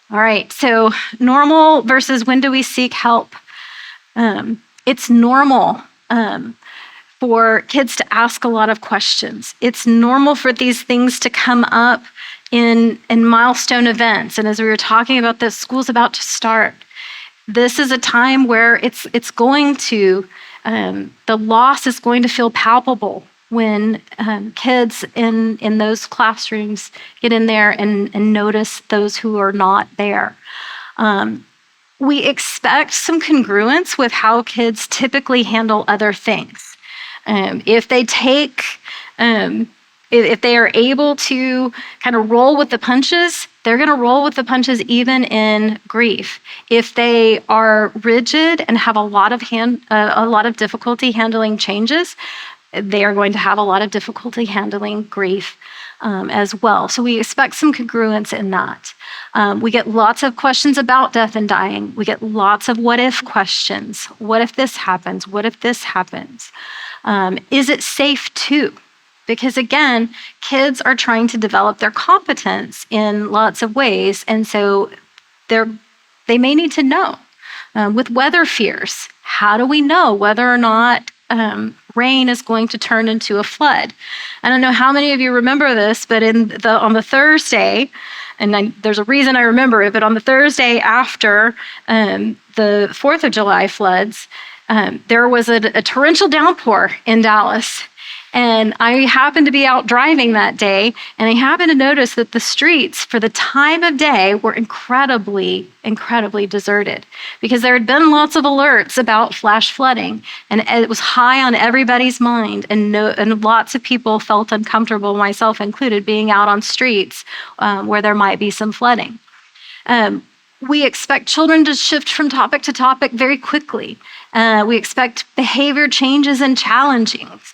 B: All right, so normal versus when do we seek help? It's normal for kids to ask a lot of questions. It's normal for these things to come up in milestone events. And as we were talking about this, school's about to start. This is a time where it's going to, the loss is going to feel palpable when kids in those classrooms get in there and notice those who are not there. We expect some congruence with how kids typically handle other things. If they take, if they are able to kind of roll with the punches, they're going to roll with the punches even in grief. If they are rigid and have a lot of difficulty handling changes, they are going to have a lot of difficulty handling grief as well. So we expect some congruence in that. We get lots of questions about death and dying. We get lots of what if questions. What if this happens? What if this happens? Is it safe too? Because again, kids are trying to develop their competence in lots of ways. And so they may need to know. With weather fears, how do we know whether or not rain is going to turn into a flood? I don't know how many of you remember this, but on the Thursday, and there's a reason I remember it, but on the Thursday after the 4th of July floods, there was a torrential downpour in Dallas. And I happened to be out driving that day, and I happened to notice that the streets for the time of day were incredibly, incredibly deserted because there had been lots of alerts about flash flooding, and it was high on everybody's mind, and lots of people felt uncomfortable, myself included, being out on streets where there might be some flooding. We expect children to shift from topic to topic very quickly. We expect behavior changes and challenges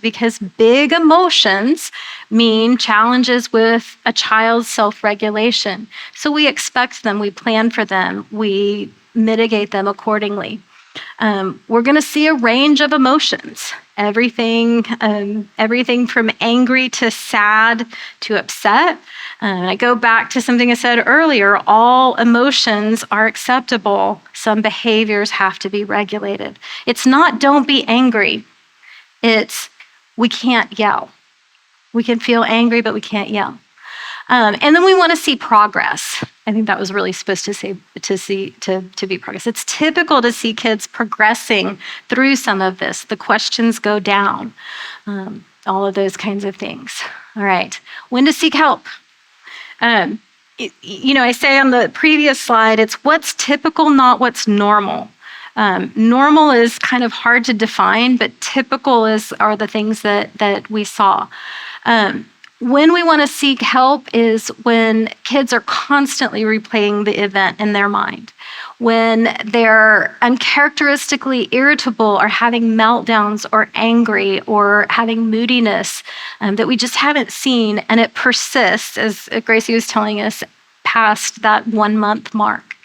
B: because big emotions mean challenges with a child's self-regulation. So we expect them, we plan for them, we mitigate them accordingly. We're going to see a range of emotions, everything from angry to sad to upset. I go back to something I said earlier, all emotions are acceptable. Some behaviors have to be regulated. It's not don't be angry. It's we can't yell. We can feel angry, but we can't yell. And then we want to see progress. I think that was really supposed to be progress. It's typical to see kids progressing through some of this. The questions go down, all of those kinds of things. All right, when to seek help. I say on the previous slide, it's what's typical, not what's normal. Normal is kind of hard to define, but typical are the things that we saw. When we want to seek help is when kids are constantly replaying the event in their mind, when they're uncharacteristically irritable or having meltdowns or angry or having moodiness that we just haven't seen, and it persists, as Gracie was telling us, past that 1 month mark.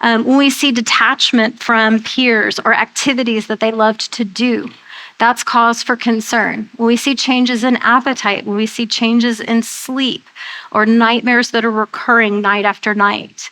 B: When we see detachment from peers or activities that they loved to do, that's cause for concern. When we see changes in appetite, when we see changes in sleep, or nightmares that are recurring night after night.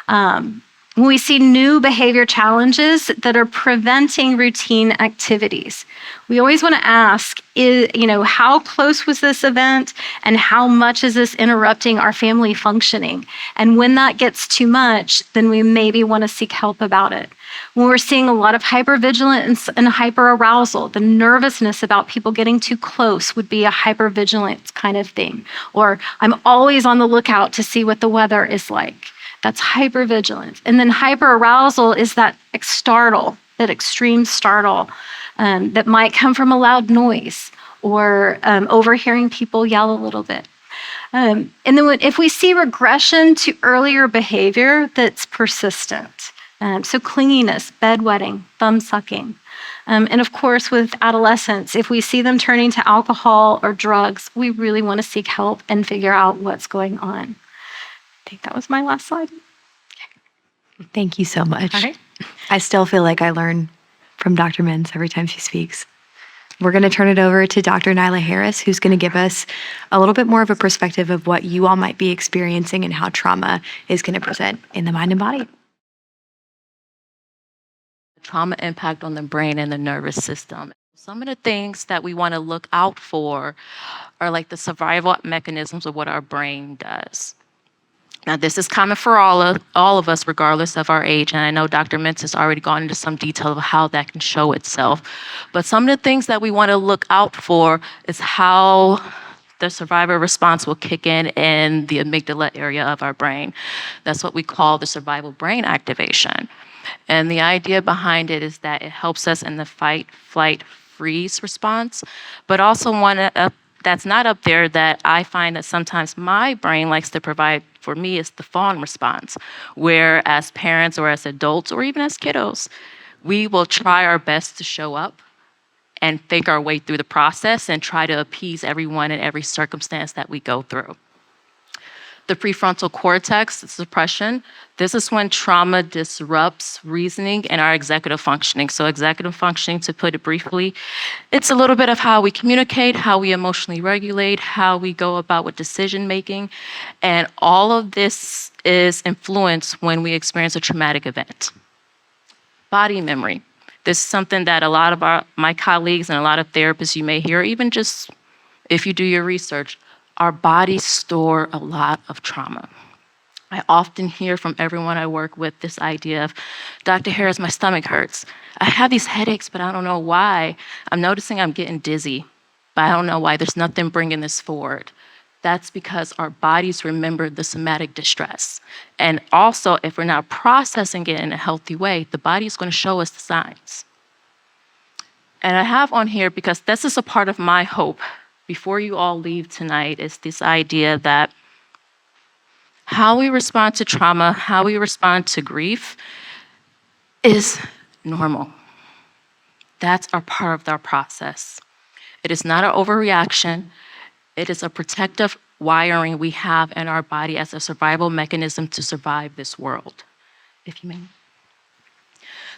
B: When we see new behavior challenges that are preventing routine activities, we always want to ask, how close was this event and how much is this interrupting our family functioning? And when that gets too much, then we maybe want to seek help about it. When we're seeing a lot of hypervigilance and hyperarousal, the nervousness about people getting too close would be a hypervigilance kind of thing. Or I'm always on the lookout to see what the weather is like. That's hypervigilance. And then hyperarousal is that startle, that extreme startle that might come from a loud noise or overhearing people yell a little bit. And then if we see regression to earlier behavior that's persistent, so clinginess, bedwetting, thumb sucking. And of course, with adolescents, if we see them turning to alcohol or drugs, we really want to seek help and figure out what's going on. I think that was my last slide.
A: Thank you so much.
B: All right.
A: I still feel like I learn from Dr. Minze every time she speaks. We're going to turn it over to Dr. Nyla Harris, who's going to give us a little bit more of a perspective of what you all might be experiencing and how trauma is going to present in the mind and body.
C: Trauma impact on the brain and the nervous system. Some of the things that we want to look out for are like the survival mechanisms of what our brain does. Now, this is common for all of us, regardless of our age, and I know Dr. Minze has already gone into some detail of how that can show itself. But some of the things that we want to look out for is how the survivor response will kick in the amygdala area of our brain. That's what we call the survival brain activation. And the idea behind it is that it helps us in the fight, flight, freeze response, but also one that's not up there that I find that sometimes my brain likes to provide for me is the fawn response, where as parents or as adults or even as kiddos, we will try our best to show up and think our way through the process and try to appease everyone in every circumstance that we go through. The prefrontal cortex suppression, this is when trauma disrupts reasoning and our executive functioning. So executive functioning, to put it briefly, it's a little bit of how we communicate, how we emotionally regulate, how we go about with decision making. And all of this is influenced when we experience a traumatic event. Body memory. This is something that a lot of my colleagues and a lot of therapists you may hear, even just if you do your research, our bodies store a lot of trauma. I often hear from everyone I work with this idea of, Dr. Harris, my stomach hurts. I have these headaches, but I don't know why. I'm noticing I'm getting dizzy, but I don't know why. There's nothing bringing this forward. That's because our bodies remember the somatic distress. And also, if we're not processing it in a healthy way, the body is going to show us the signs. And I have on here, because this is a part of my hope before you all leave tonight, is this idea that how we respond to trauma, how we respond to grief, is normal. That's our part of our process. It is not an overreaction. It is a protective wiring we have in our body as a survival mechanism to survive this world, if you may.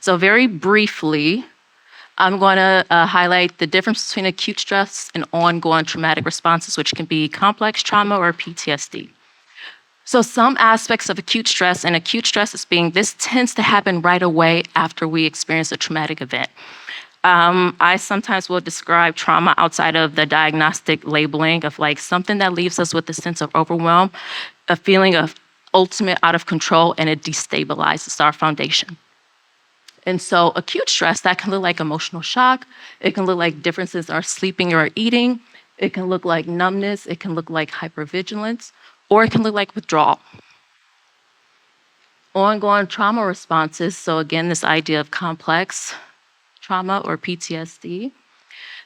C: So very briefly, I'm going to highlight the difference between acute stress and ongoing traumatic responses, which can be complex trauma or PTSD. So some aspects of acute stress, and acute stress is being, this tends to happen right away after we experience a traumatic event. I sometimes will describe trauma outside of the diagnostic labeling of like something that leaves us with a sense of overwhelm, a feeling of ultimate out of control, and it destabilizes our foundation. And so acute stress, that can look like emotional shock. It can look like differences in our sleeping or eating. It can look like numbness. It can look like hypervigilance, or it can look like withdrawal. Ongoing trauma responses, so again, this idea of complex trauma or PTSD.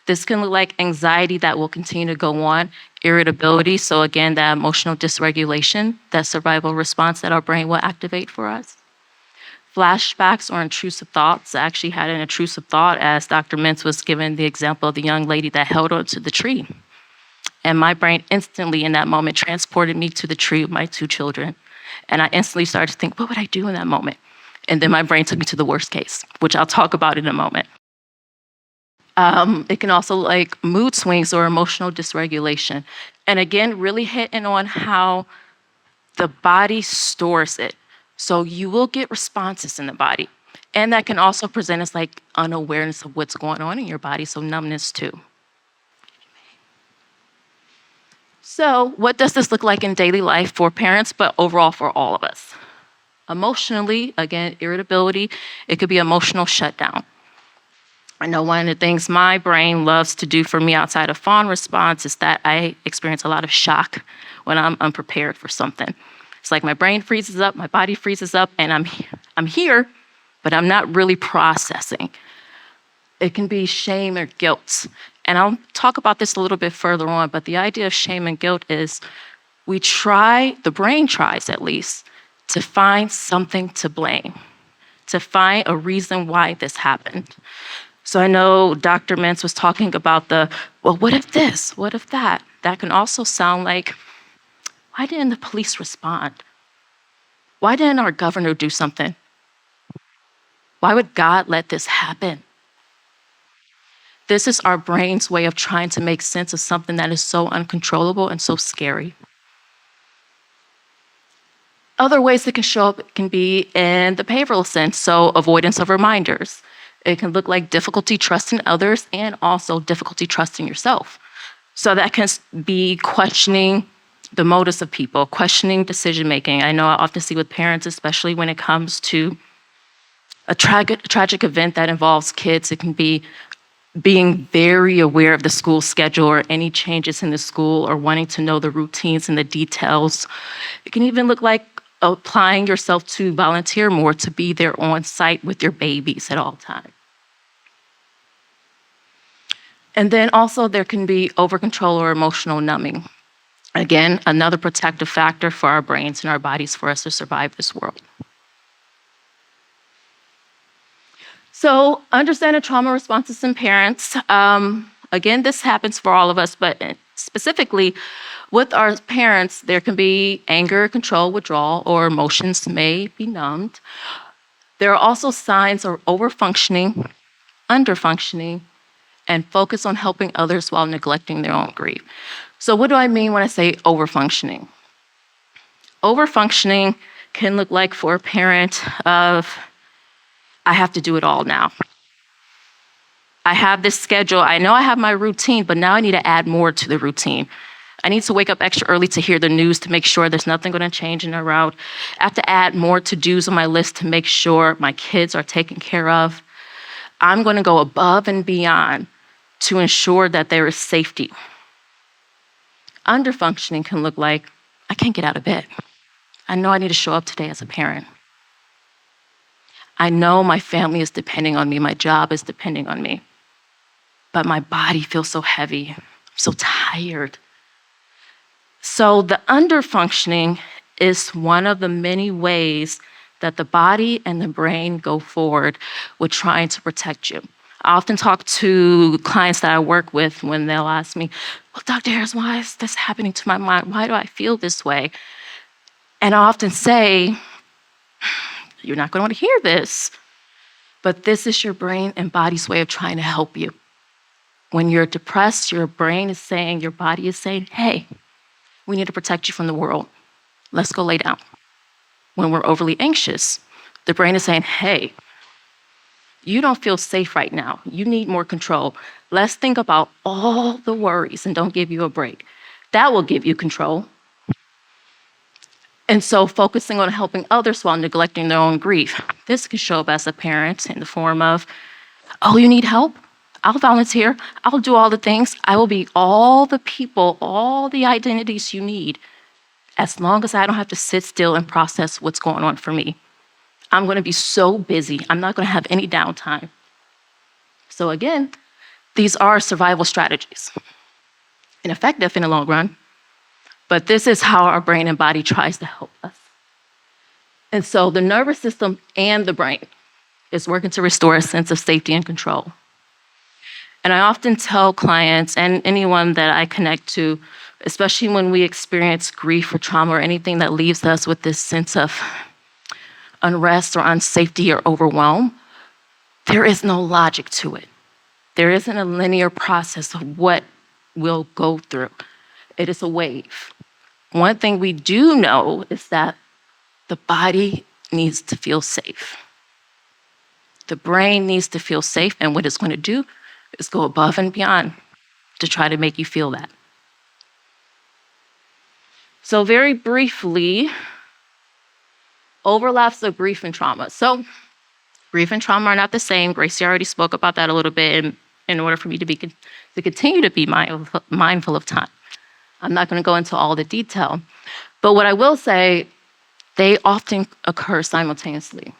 C: This can look like anxiety that will continue to go on, irritability, so again, that emotional dysregulation, that survival response that our brain will activate for us. Flashbacks or intrusive thoughts. I actually had an intrusive thought as Dr. Minze was given the example of the young lady that held onto the tree. And my brain instantly in that moment transported me to the tree with my 2 children. And I instantly started to think, what would I do in that moment? And then my brain took me to the worst case, which I'll talk about in a moment. It can also like mood swings or emotional dysregulation. And again, really hitting on how the body stores it. So you will get responses in the body. And that can also present as like unawareness of what's going on in your body, so numbness too. So what does this look like in daily life for parents, but overall for all of us? Emotionally, again, irritability, it could be emotional shutdown. I know one of the things my brain loves to do for me outside of fawn response is that I experience a lot of shock when I'm unprepared for something. It's like my brain freezes up, my body freezes up, and I'm here, but I'm not really processing. It can be shame or guilt. And I'll talk about this a little bit further on, but the idea of shame and guilt is the brain tries at least, to find something to blame, to find a reason why this happened. So I know Dr. Minze was talking about well, what if this? What if that? That can also sound like, why didn't the police respond? Why didn't our governor do something? Why would God let this happen? This is our brain's way of trying to make sense of something that is so uncontrollable and so scary. Other ways it can show up can be in the behavioral sense, so avoidance of reminders. It can look like difficulty trusting others and also difficulty trusting yourself. So that can be questioning the motives of people, questioning decision-making. I know I often see with parents, especially when it comes to a tragic event that involves kids, it can be being very aware of the school schedule or any changes in the school or wanting to know the routines and the details. It can even look like applying yourself to volunteer more, to be there on site with your babies at all times. And then also there can be over-control or emotional numbing. Again, another protective factor for our brains and our bodies for us to survive this world. So understanding trauma responses in parents. Again, this happens for all of us, but specifically with our parents, there can be anger, control, withdrawal, or emotions may be numbed. There are also signs of overfunctioning, underfunctioning, and focus on helping others while neglecting their own grief. So what do I mean when I say overfunctioning? Overfunctioning can look like for a parent of, I have to do it all now. I have this schedule. I know I have my routine, but now I need to add more to the routine. I need to wake up extra early to hear the news to make sure there's nothing going to change in the route. I have to add more to-dos on my list to make sure my kids are taken care of. I'm going to go above and beyond to ensure that there is safety. Underfunctioning can look like, I can't get out of bed. I know I need to show up today as a parent. I know my family is depending on me, my job is depending on me, but my body feels so heavy, I'm so tired. So the underfunctioning is one of the many ways that the body and the brain go forward with trying to protect you. I often talk to clients that I work with when they'll ask me, well, Dr. Harris, why is this happening to my mind? Why do I feel this way? And I often say, you're not going to want to hear this, but this is your brain and body's way of trying to help you. When you're depressed, your brain is saying, your body is saying, hey, we need to protect you from the world. Let's go lay down. When we're overly anxious, the brain is saying, hey, you don't feel safe right now. You need more control. Let's think about all the worries and don't give you a break. That will give you control. And so focusing on helping others while neglecting their own grief. This can show up as a parent in the form of, oh, you need help? I'll volunteer. I'll do all the things. I will be all the people, all the identities you need, as long as I don't have to sit still and process what's going on for me. I'm going to be so busy. I'm not going to have any downtime. So again, these are survival strategies, ineffective in the long run, but this is how our brain and body tries to help us. And so the nervous system and the brain is working to restore a sense of safety and control. And I often tell clients and anyone that I connect to, especially when we experience grief or trauma or anything that leaves us with this sense of unrest or unsafety or overwhelm, there is no logic to it. There isn't a linear process of what we'll go through. It is a wave. One thing we do know is that the body needs to feel safe. The brain needs to feel safe, and what it's going to do is go above and beyond to try to make you feel that. So very briefly, overlaps of grief and trauma. So grief and trauma are not the same. Gracie already spoke about that a little bit in order for me to continue to be mindful of time. I'm not going to go into all the detail. But what I will say, they often occur simultaneously.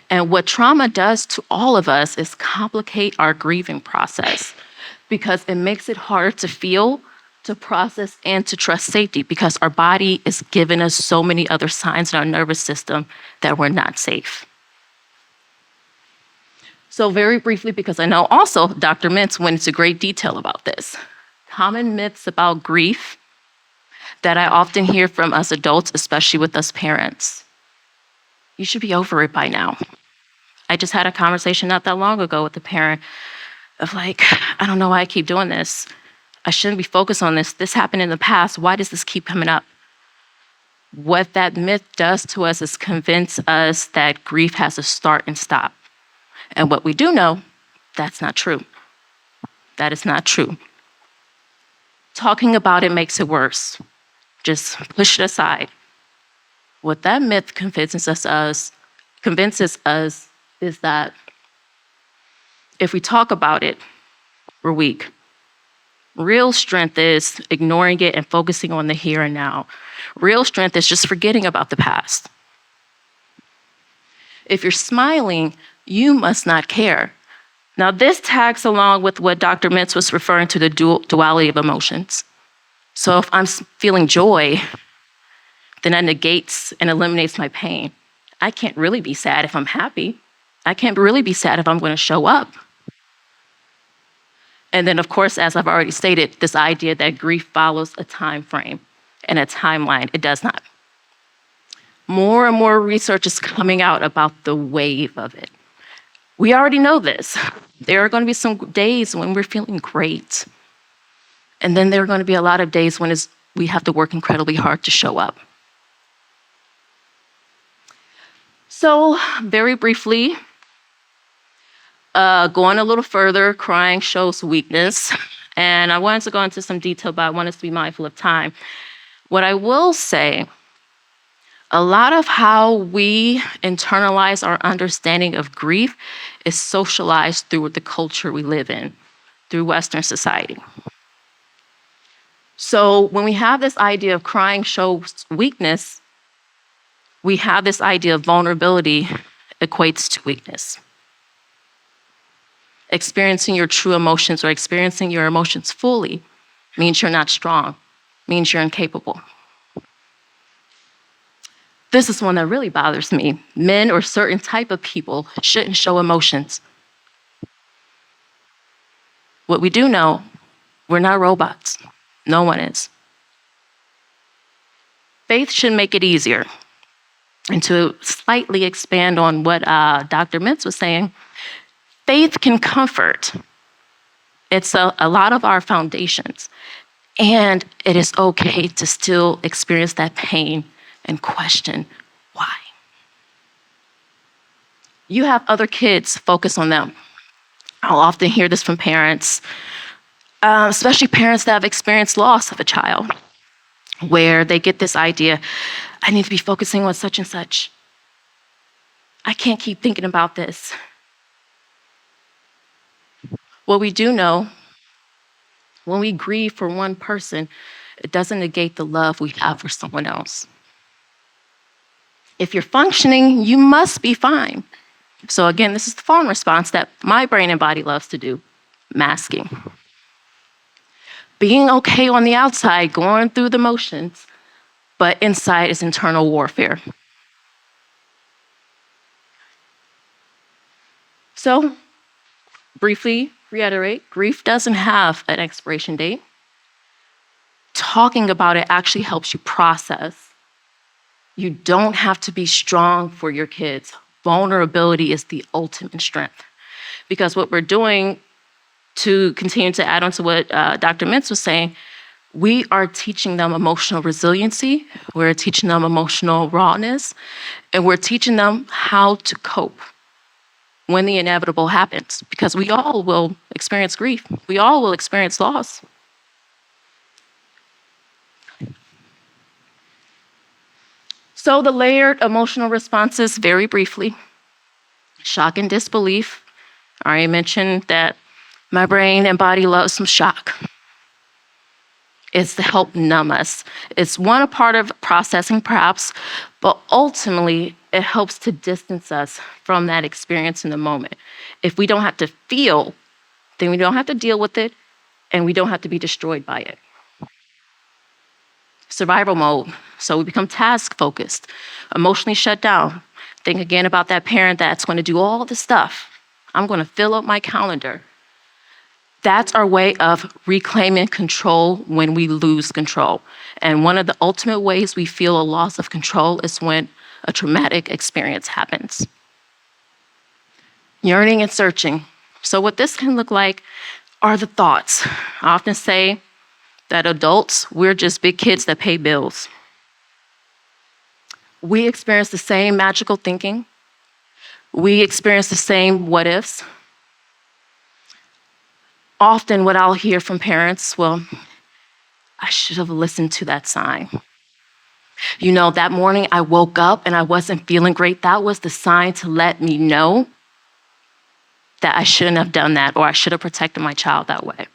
C: And what trauma does to all of us is complicate our grieving process because it makes it harder to feel, to process, and to trust safety because our body is giving us so many other signs in our nervous system that we're not safe. So very briefly, because I know also Dr. Minze went into great detail about this. Common myths about grief that I often hear from us adults, especially with us parents. You should be over it by now. I just had a conversation not that long ago with a parent of like, I don't know why I keep doing this. I shouldn't be focused on this. This happened in the past. Why does this keep coming up? What that myth does to us is convince us that grief has a start and stop. And what we do know, that's not true. That is not true. Talking about it makes it worse. Just push it aside. What that myth convinces us is that if we talk about it, we're weak. Real strength is ignoring it and focusing on the here and now. Real strength is just forgetting about the past. If you're smiling, you must not care. Now, this tags along with what Dr. Minze was referring to, the duality of emotions. So if I'm feeling joy, then that negates and eliminates my pain. I can't really be sad if I'm happy. I can't really be sad if I'm going to show up. And then, of course, as I've already stated, this idea that grief follows a time frame and a timeline. It does not. More and more research is coming out about the wave of it. We already know this. There are going to be some days when we're feeling great. And then there are going to be a lot of days when we have to work incredibly hard to show up. So, very briefly, going a little further, crying shows weakness. And I wanted to go into some detail, but I want us to be mindful of time. What I will say, a lot of how we internalize our understanding of grief is socialized through the culture we live in, through Western society. So when we have this idea of crying shows weakness, we have this idea of vulnerability equates to weakness. Experiencing your true emotions or experiencing your emotions fully means you're not strong, means you're incapable. This is one that really bothers me. Men or certain type of people shouldn't show emotions. What we do know, we're not robots. No one is. Faith should make it easier. And to slightly expand on what Dr. Minze was saying, faith can comfort. It's a lot of our foundations. And it is okay to still experience that pain and question why. You have other kids, focus on them. I'll often hear this from parents, especially parents that have experienced loss of a child, where they get this idea, I need to be focusing on such and such. I can't keep thinking about this. What we do know, when we grieve for one person, it doesn't negate the love we have for someone else. If you're functioning, you must be fine. So again, this is the fawn response that my brain and body loves to do, masking. Being okay on the outside, going through the motions, but inside is internal warfare. So, briefly reiterate, grief doesn't have an expiration date. Talking about it actually helps you process. You don't have to be strong for your kids. Vulnerability is the ultimate strength. Because what we're doing, to continue to add on to what Dr. Minze was saying, we are teaching them emotional resiliency, we're teaching them emotional rawness, and we're teaching them how to cope when the inevitable happens, because we all will experience grief. We all will experience loss. So the layered emotional responses, very briefly. Shock and disbelief. I already mentioned that my brain and body love some shock. It's to help numb us. It's a part of processing perhaps, but ultimately it helps to distance us from that experience in the moment. If we don't have to feel, then we don't have to deal with it, and we don't have to be destroyed by it. Survival mode. So we become task focused, emotionally shut down. Think again about that parent that's going to do all the stuff. I'm going to fill up my calendar. That's our way of reclaiming control when we lose control. And one of the ultimate ways we feel a loss of control is when a traumatic experience happens. Yearning and searching. So what this can look like are the thoughts. I often say that adults, we're just big kids that pay bills. We experience the same magical thinking. We experience the same what ifs. Often what I'll hear from parents, well, I should have listened to that sign. You know, that morning I woke up and I wasn't feeling great. That was the sign to let me know that I shouldn't have done that, or I should have protected my child that way.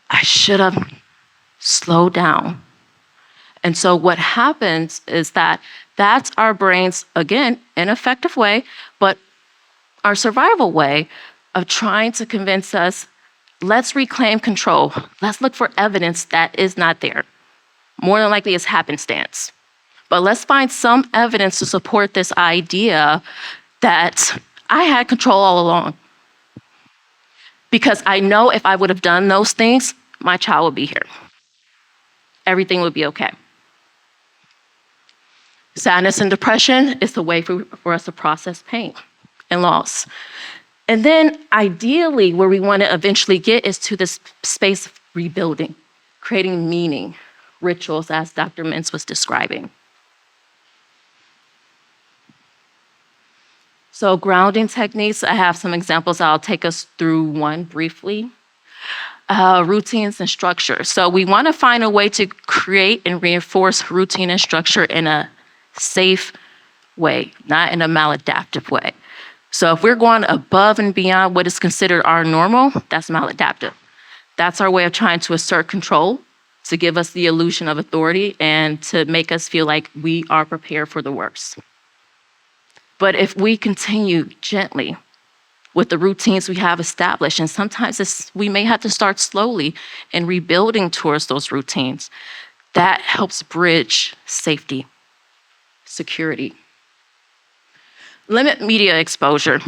C: I should have slowed down. And so what happens is that that's our brain's, again, ineffective way, but our survival way of trying to convince us, let's reclaim control. Let's look for evidence that is not there. More than likely it's happenstance. But let's find some evidence to support this idea that I had control all along. Because I know if I would have done those things, my child would be here. Everything would be okay. Sadness and depression is the way for us to process pain and loss. And then ideally, where we want to eventually get is to this space of rebuilding, creating meaning, rituals, as Dr. Minze was describing. So grounding techniques, I have some examples. I'll take us through one briefly. Routines and structure. So we want to find a way to create and reinforce routine and structure in a safe way, not in a maladaptive way. So if we're going above and beyond what is considered our normal, that's maladaptive. That's our way of trying to assert control, to give us the illusion of authority, and to make us feel like we are prepared for the worst. But if we continue gently with the routines we have established, and sometimes we may have to start slowly in rebuilding towards those routines, that helps bridge safety, security. Limit media exposure.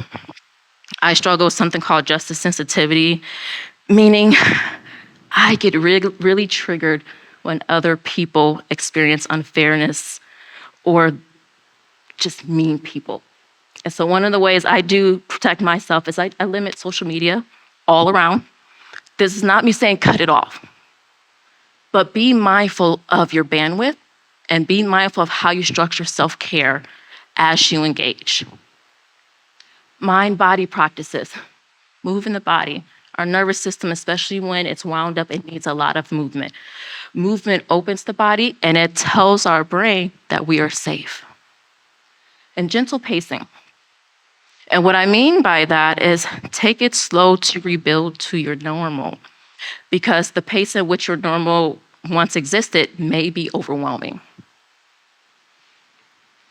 C: I struggle with something called justice sensitivity, meaning I get really triggered when other people experience unfairness or just mean people. And so one of the ways I do protect myself is I limit social media all around. This is not me saying cut it off, but be mindful of your bandwidth and be mindful of how you structure self-care as you engage. Mind-body practices, moving the body. Our nervous system, especially when it's wound up, it needs a lot of movement. Movement opens the body and it tells our brain that we are safe. And gentle pacing. And what I mean by that is take it slow to rebuild to your normal, because the pace at which your normal once existed may be overwhelming.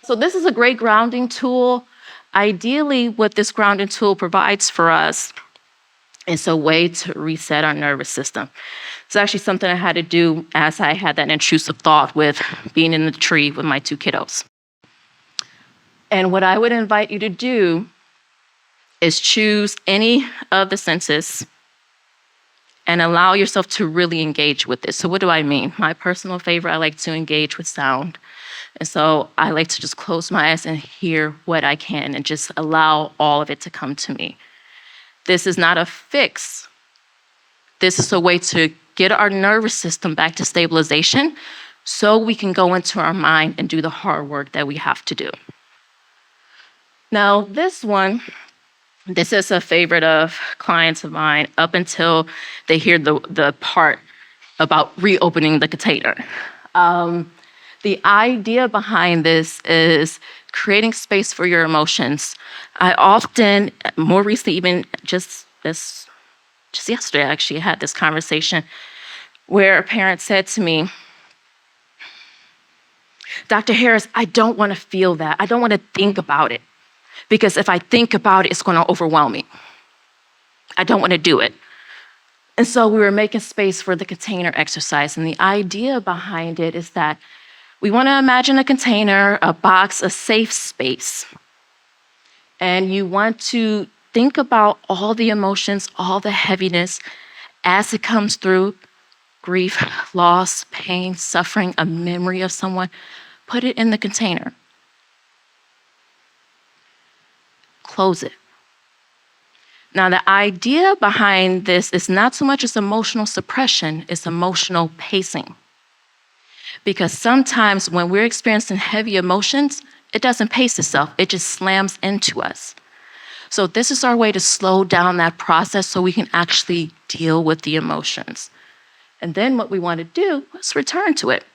C: So this is a great grounding tool. Ideally, what this grounding tool provides for us is a way to reset our nervous system. It's actually something I had to do as I had that intrusive thought with being in the tree with my 2 kiddos. And what I would invite you to do is choose any of the senses and allow yourself to really engage with this. So what do I mean? My personal favorite, I like to engage with sound. And so I like to just close my eyes and hear what I can and just allow all of it to come to me. This is not a fix. This is a way to get our nervous system back to stabilization so we can go into our mind and do the hard work that we have to do. Now, this is a favorite of clients of mine up until they hear the part about reopening the container. The idea behind this is creating space for your emotions. I often, more recently, even just yesterday, I actually had this conversation where a parent said to me, Dr. Harris, I don't want to feel that. I don't want to think about it. Because if I think about it, it's going to overwhelm me. I don't want to do it. And so we were making space for the container exercise. And the idea behind it is that we want to imagine a container, a box, a safe space. And you want to think about all the emotions, all the heaviness as it comes through: grief, loss, pain, suffering, a memory of someone. Put it in the container. Close it. Now, the idea behind this is not so much as emotional suppression, it's emotional pacing. Because sometimes when we're experiencing heavy emotions, it doesn't pace itself, it just slams into us. So this is our way to slow down that process so we can actually deal with the emotions. And then what we want to do is return to it.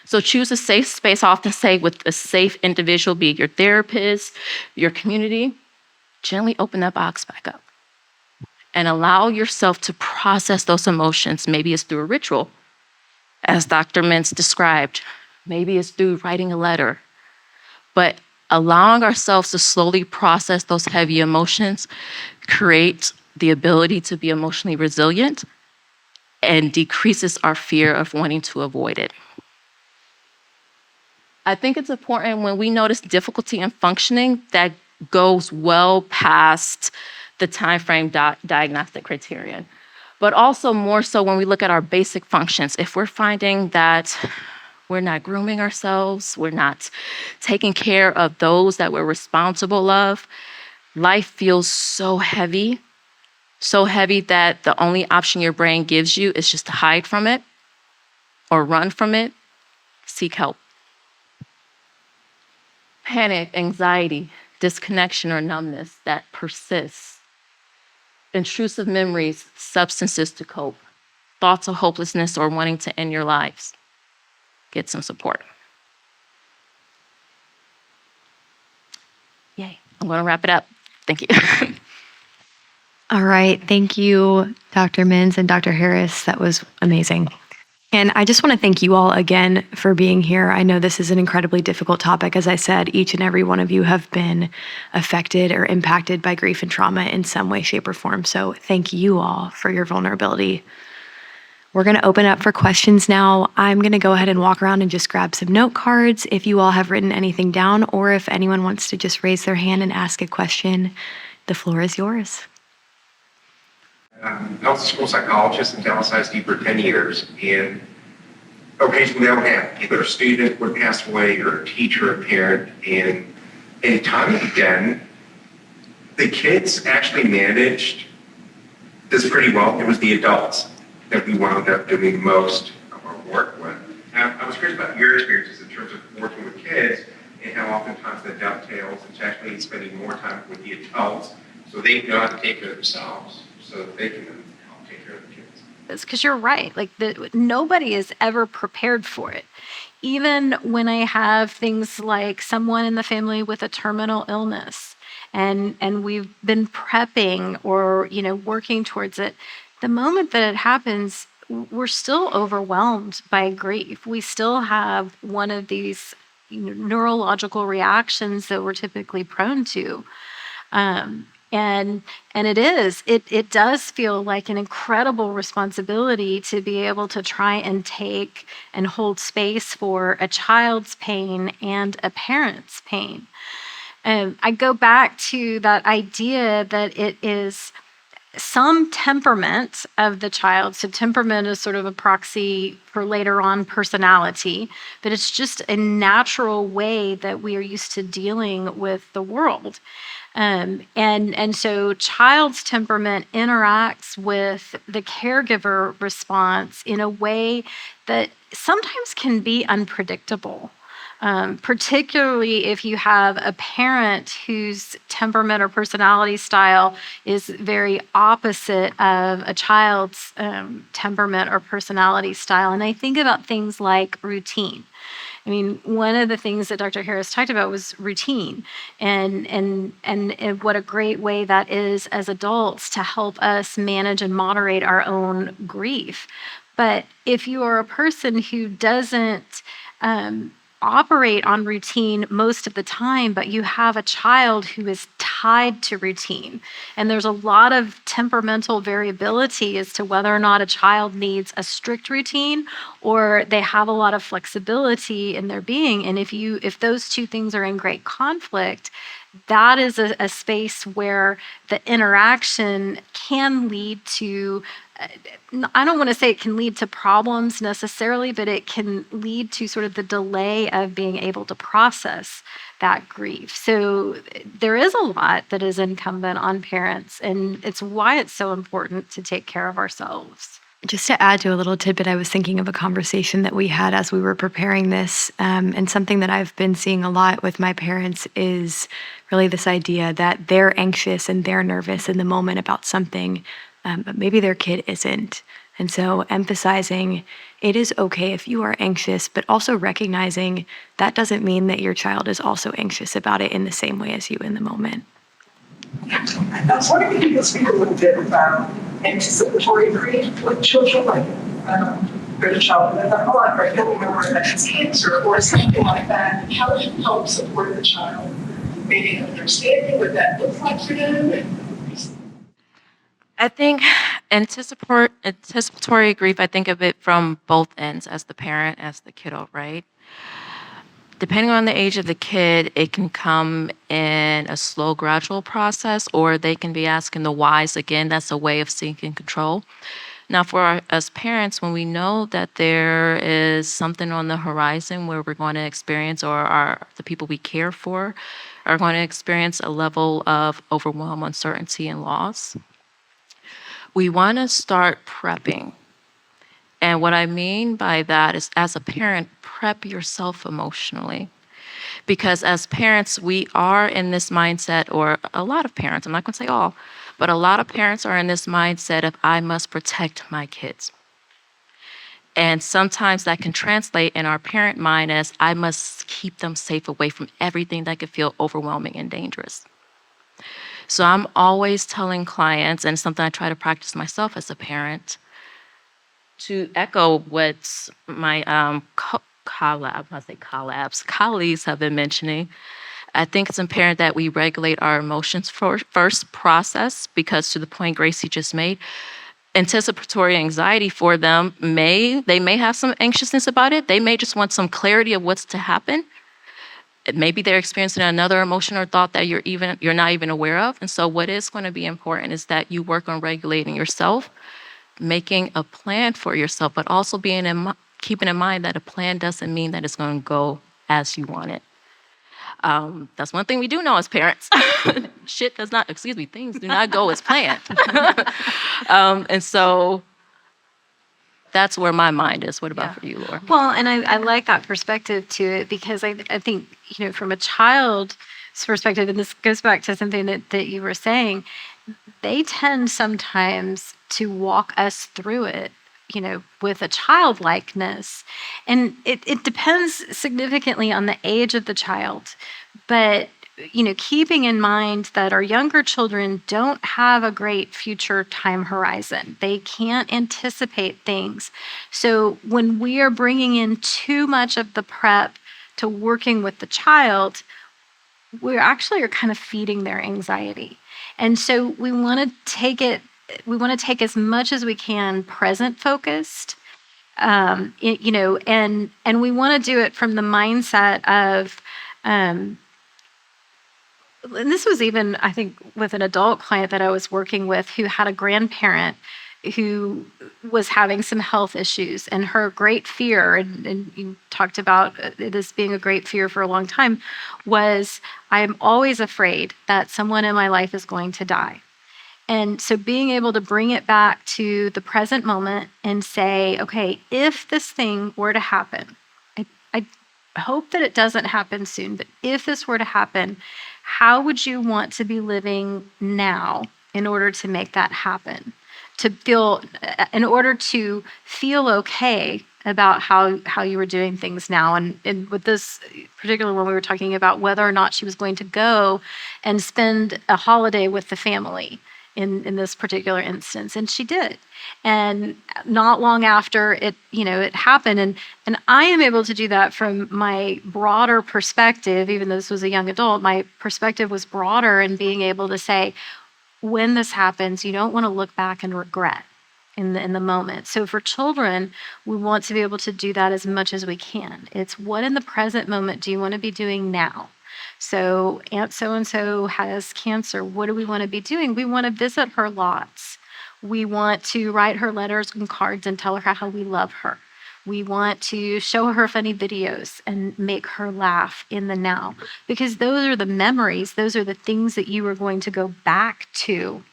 C: So choose a safe space. I often say with a safe individual, be it your therapist, your community. Gently open that box back up and allow yourself to process those emotions. Maybe it's through a ritual, as Dr. Minze described. Maybe it's through writing a letter. But allowing ourselves to slowly process those heavy emotions creates the ability to be emotionally resilient and decreases our fear of wanting to avoid it. I think it's important when we notice difficulty in functioning that goes well past the timeframe diagnostic criterion, but also more so when we look at our basic functions. If we're finding that we're not grooming ourselves, we're not taking care of those that we're responsible of, life feels so heavy that the only option your brain gives you is just to hide from it or run from it. Seek help. Panic, anxiety, disconnection or numbness that persists. Intrusive memories, substances to cope. Thoughts of hopelessness or wanting to end your lives. Get some support. Yay, I'm going to wrap it up. Thank you.
A: All right. Thank you, Dr. Minze and Dr. Harris. That was amazing. And I just want to thank you all again for being here. I know this is an incredibly difficult topic. As I said, each and every one of you have been affected or impacted by grief and trauma in some way, shape, or form. So thank you all for your vulnerability. We're going to open up for questions now. I'm going to go ahead and walk around and just grab some note cards if you all have written anything down, or if anyone wants to just raise their hand and ask a question, the floor is yours.
D: I was a school psychologist in Dallas ISD for 10 years, and occasionally I would have either a student would pass away or a teacher, a parent, and time and again, the kids actually managed this pretty well. It was the adults that we wound up doing most of our work with. Now, I was curious about your experiences in terms of working with kids and how oftentimes that dovetails into actually spending more time with the adults so they know how to take care of themselves so that they can then help take care of the kids.
B: Because you're right, like nobody is ever prepared for it. Even when I have things like someone in the family with a terminal illness, and we've been prepping or working towards it, the moment that it happens, we're still overwhelmed by grief. We still have one of these neurological reactions that we're typically prone to. And it does feel like an incredible responsibility to be able to try and take and hold space for a child's pain and a parent's pain. I go back to that idea that it is some temperament of the child. So temperament is sort of a proxy for later on personality, but it's just a natural way that we are used to dealing with the world. And so child's temperament interacts with the caregiver response in a way that sometimes can be unpredictable. Particularly if you have a parent whose temperament or personality style is very opposite of a child's temperament or personality style. And I think about things like routine. I mean, one of the things that Dr. Harris talked about was routine, and what a great way that is as adults to help us manage and moderate our own grief. But if you are a person who doesn't operate on routine most of the time, but you have a child who is tied to routine, and there's a lot of temperamental variability as to whether or not a child needs a strict routine or they have a lot of flexibility in their being. And if those two things are in great conflict, that is a space where the interaction can lead to, I don't want to say it can lead to problems necessarily, but it can lead to sort of the delay of being able to process that grief. So there is a lot that is incumbent on parents, and it's why it's so important to take care of ourselves.
A: Just to add to a little tidbit, I was thinking of a conversation that we had as we were preparing this, and something that I've been seeing a lot with my parents is really this idea that they're anxious and they're nervous in the moment about something, but maybe their kid isn't. And so emphasizing it is okay if you are anxious, but also recognizing that doesn't mean that your child is also anxious about it in the same way as you in the moment.
E: I was wondering if you could speak a little bit about anticipatory grief with children, like there's a child that has a lot, or I don't remember that has cancer or something like that. How do you help support the child? Maybe understanding what that looks like for them.
C: I think anticipatory grief, I think of it from both ends, as the parent, as the kiddo, right? Depending on the age of the kid, it can come in a slow, gradual process, or they can be asking the whys again. That's a way of seeking control. Now, for us parents, when we know that there is something on the horizon where we're going to experience, or the people we care for are going to experience a level of overwhelm, uncertainty, and loss, we want to start prepping. And what I mean by that is, as a parent, prep yourself emotionally. Because as parents, we are in this mindset, or a lot of parents, I'm not going to say all, but a lot of parents are in this mindset of, I must protect my kids. And sometimes that can translate in our parent mind as, I must keep them safe away from everything that could feel overwhelming and dangerous. So I'm always telling clients, and something I try to practice myself as a parent, to echo what my colleagues have been mentioning. I think it's imperative that we regulate our emotions first, process, because to the point Gracie just made, anticipatory anxiety for them they may have some anxiousness about it. They may just want some clarity of what's to happen. Maybe they're experiencing another emotion or thought that you're not even aware of. And so what is going to be important is that you work on regulating yourself, making a plan for yourself, but also keeping in mind that a plan doesn't mean that it's going to go as you want it. That's one thing we do know as parents. Things do not go as planned. And so that's where my mind is. What about for you, Laura?
B: Well, and I like that perspective to it, because I think, from a child's perspective, and this goes back to something that you were saying, they tend sometimes to walk us through it, with a childlikeness. And it depends significantly on the age of the child. But keeping in mind that our younger children don't have a great future time horizon. They can't anticipate things. So when we are bringing in too much of the prep to working with the child, we actually are kind of feeding their anxiety. And so we want to take as much as we can present focused, and we want to do it from the mindset of, and this was even, I think, with an adult client that I was working with who had a grandparent who was having some health issues, and her great fear, and you talked about this being a great fear for a long time, was, I'm always afraid that someone in my life is going to die. And so being able to bring it back to the present moment and say, okay, if this thing were to happen, I hope that it doesn't happen soon, but if this were to happen, how would you want to be living now in order to make that happen? In order to feel okay about how you were doing things now. And with this particular one, we were talking about whether or not she was going to go and spend a holiday with the family in this particular instance. And she did. And not long after it happened. And I am able to do that from my broader perspective. Even though this was a young adult, my perspective was broader, and being able to say, when this happens, you don't want to look back and regret in the moment. So for children, we want to be able to do that as much as we can. It's what in the present moment do you want to be doing now? So Aunt so-and-so has cancer. What do we want to be doing? We want to visit her lots. We want to write her letters and cards and tell her how we love her. We want to show her funny videos and make her laugh in the now, because those are the memories. Those are the things that you are going to go back to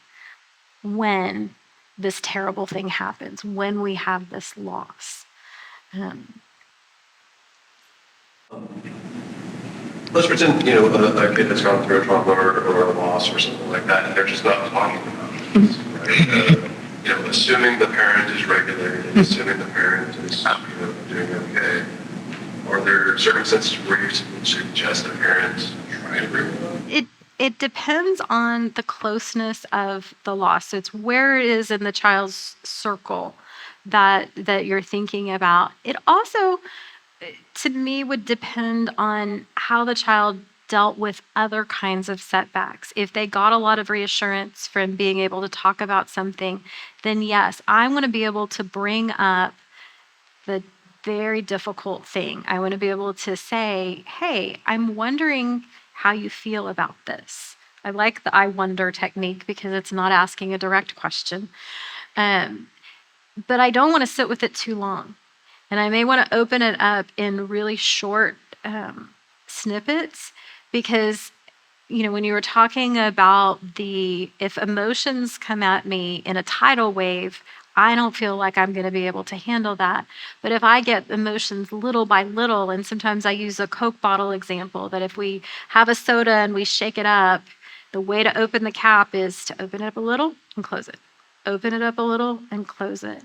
B: when this terrible thing happens, when we have this loss.
F: Let's pretend, a kid has gone through a trauma or a loss or something like that, and they're just not talking about it, right? Assuming the parent is regulated, assuming the parent is, doing okay, are there circumstances where you suggest a parent try to bring it up?
B: It depends on the closeness of the loss. So it's where it is in the child's circle that you're thinking about. It also, to me, would depend on how the child dealt with other kinds of setbacks. If they got a lot of reassurance from being able to talk about something, then yes, I want to be able to bring up the very difficult thing. I want to be able to say, hey, I'm wondering how you feel about this. I like the I wonder technique because it's not asking a direct question. But I don't want to sit with it too long. And I may want to open it up in really short snippets, because, when you were talking about if emotions come at me in a tidal wave, I don't feel like I'm going to be able to handle that. But if I get emotions little by little, and sometimes I use a Coke bottle example, that if we have a soda and we shake it up, the way to open the cap is to open it up a little and close it. Open it up a little and close it.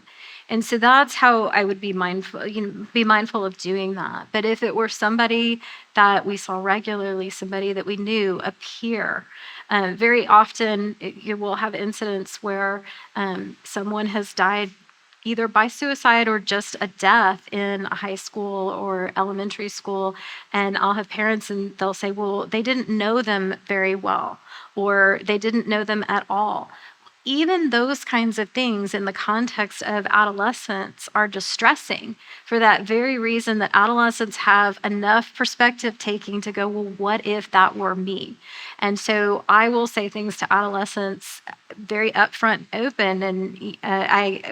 B: And so that's how I would be mindful of doing that. But if it were somebody that we saw regularly, somebody that we knew, a peer, very often you will have incidents where someone has died either by suicide or just a death in a high school or elementary school. And I'll have parents and they'll say, well, they didn't know them very well, or they didn't know them at all. even those kinds of things in the context of adolescence are distressing for that very reason that adolescents have enough perspective taking to go, well, what if that were me? And so I will say things to adolescents very upfront, open. And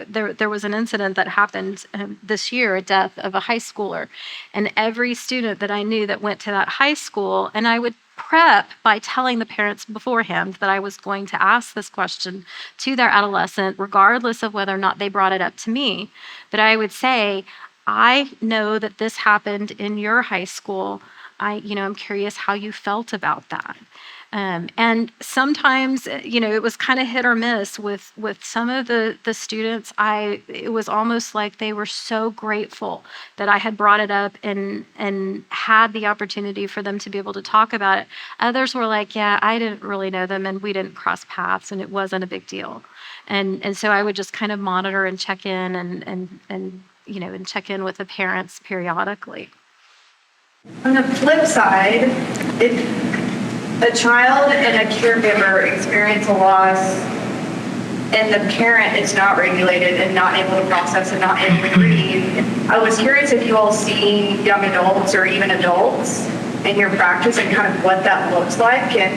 B: there was an incident that happened this year, a death of a high schooler. And every student that I knew that went to that high school, and I would prep by telling the parents beforehand that I was going to ask this question to their adolescent, regardless of whether or not they brought it up to me. But I would say, I know that this happened in your high school. I'm curious how you felt about that. And sometimes, it was kind of hit or miss with some of the students. It was almost like they were so grateful that I had brought it up and had the opportunity for them to be able to talk about it. Others were like, yeah, I didn't really know them and we didn't cross paths and it wasn't a big deal. And so I would just kind of monitor and check in and check in with the parents periodically.
G: On the flip side, if a child and a caregiver experience a loss and the parent is not regulated and not able to process and not able to grieve, I was curious if you all see young adults or even adults in your practice and kind of what that looks like and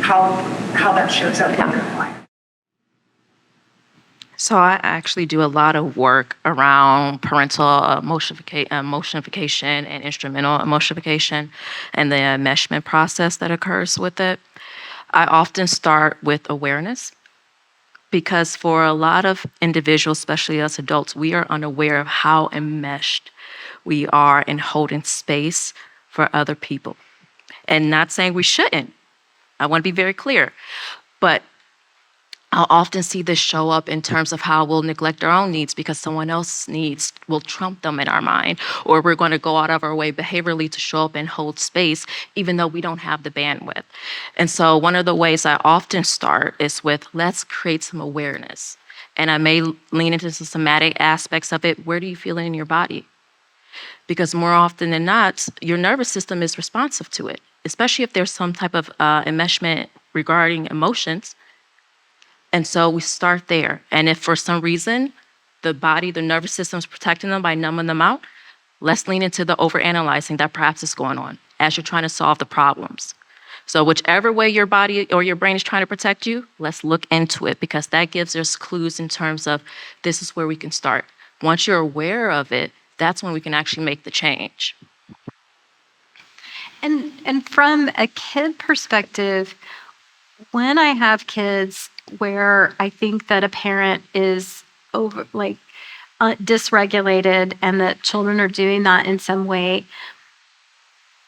G: how that shows up in your life.
C: So I actually do a lot of work around parental emotification and instrumental emotification and the enmeshment process that occurs with it. I often start with awareness because for a lot of individuals, especially us adults, we are unaware of how enmeshed we are in holding space for other people. And not saying we shouldn't. I want to be very clear. But I'll often see this show up in terms of how we'll neglect our own needs because someone else's needs will trump them in our mind, or we're going to go out of our way behaviorally to show up and hold space, even though we don't have the bandwidth. And so one of the ways I often start is with, let's create some awareness. And I may lean into some somatic aspects of it. Where do you feel it in your body? Because more often than not, your nervous system is responsive to it, especially if there's some type of enmeshment regarding emotions. And so we start there. And if for some reason the nervous system is protecting them by numbing them out, let's lean into the overanalyzing that perhaps is going on as you're trying to solve the problems. So whichever way your body or your brain is trying to protect you, let's look into it because that gives us clues in terms of this is where we can start. Once you're aware of it, that's when we can actually make the change.
B: And from a kid perspective, when I have kids where I think that a parent is dysregulated and that children are doing that in some way,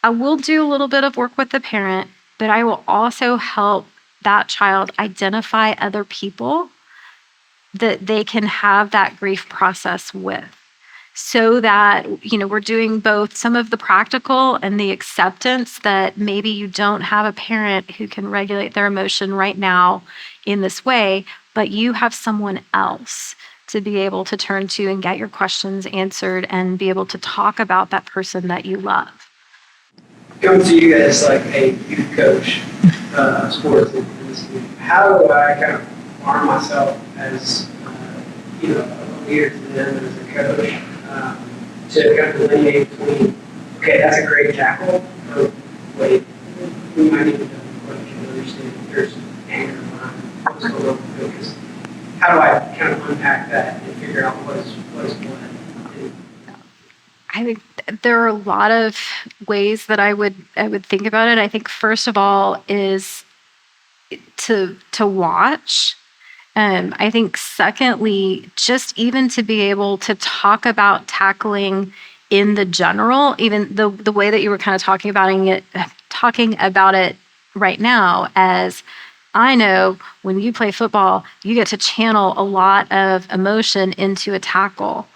B: I will do a little bit of work with the parent, but I will also help that child identify other people that they can have that grief process with. So that, we're doing both some of the practical and the acceptance that maybe you don't have a parent who can regulate their emotion right now in this way, but you have someone else to be able to turn to and get your questions answered and be able to talk about that person that you love.
H: Coming to you as like a youth coach, sports, how do I kind of arm myself as, a leader to them as a coach? To kind of delineate between, okay, that's a great tackle, or wait, we might need to understand if there's anger behind what's going on, because how do I kind of unpack that and figure out what is what?
B: I think there are a lot of ways that I would think about it. I think first of all is to watch. I think secondly, just even to be able to talk about tackling in the general, even the way that you were kind of talking about it right now, as I know when you play football, you get to channel a lot of emotion into a tackle.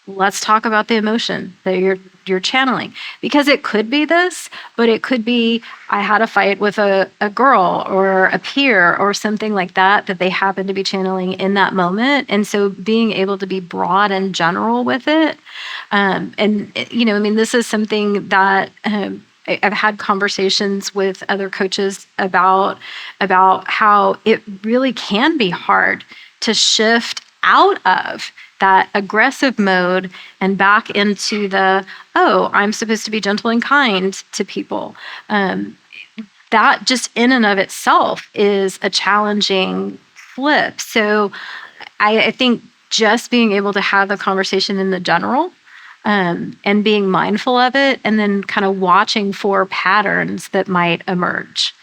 B: Let's talk about the emotion that you're channeling, because it could be this, but it could be I had a fight with a girl or a peer or something like that they happen to be channeling in that moment. And so being able to be broad and general with it. This is something that I've had conversations with other coaches about how it really can be hard to shift out of that aggressive mode and back into the, oh, I'm supposed to be gentle and kind to people. That just in and of itself is a challenging flip. So I think just being able to have the conversation in the general, and being mindful of it, and then kind of watching for patterns that might emerge.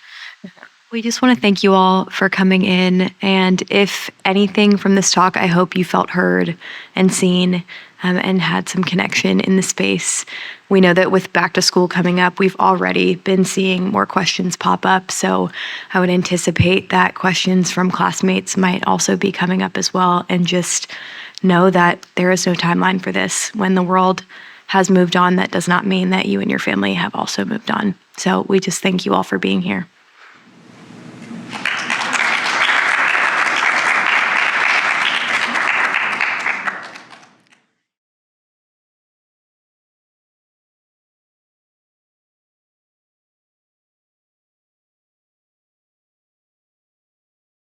A: We just want to thank you all for coming in. And if anything from this talk, I hope you felt heard and seen, and had some connection in the space. We know that with back to school coming up, we've already been seeing more questions pop up. So I would anticipate that questions from classmates might also be coming up as well. And just know that there is no timeline for this. When the world has moved on, that does not mean that you and your family have also moved on. So we just thank you all for being here.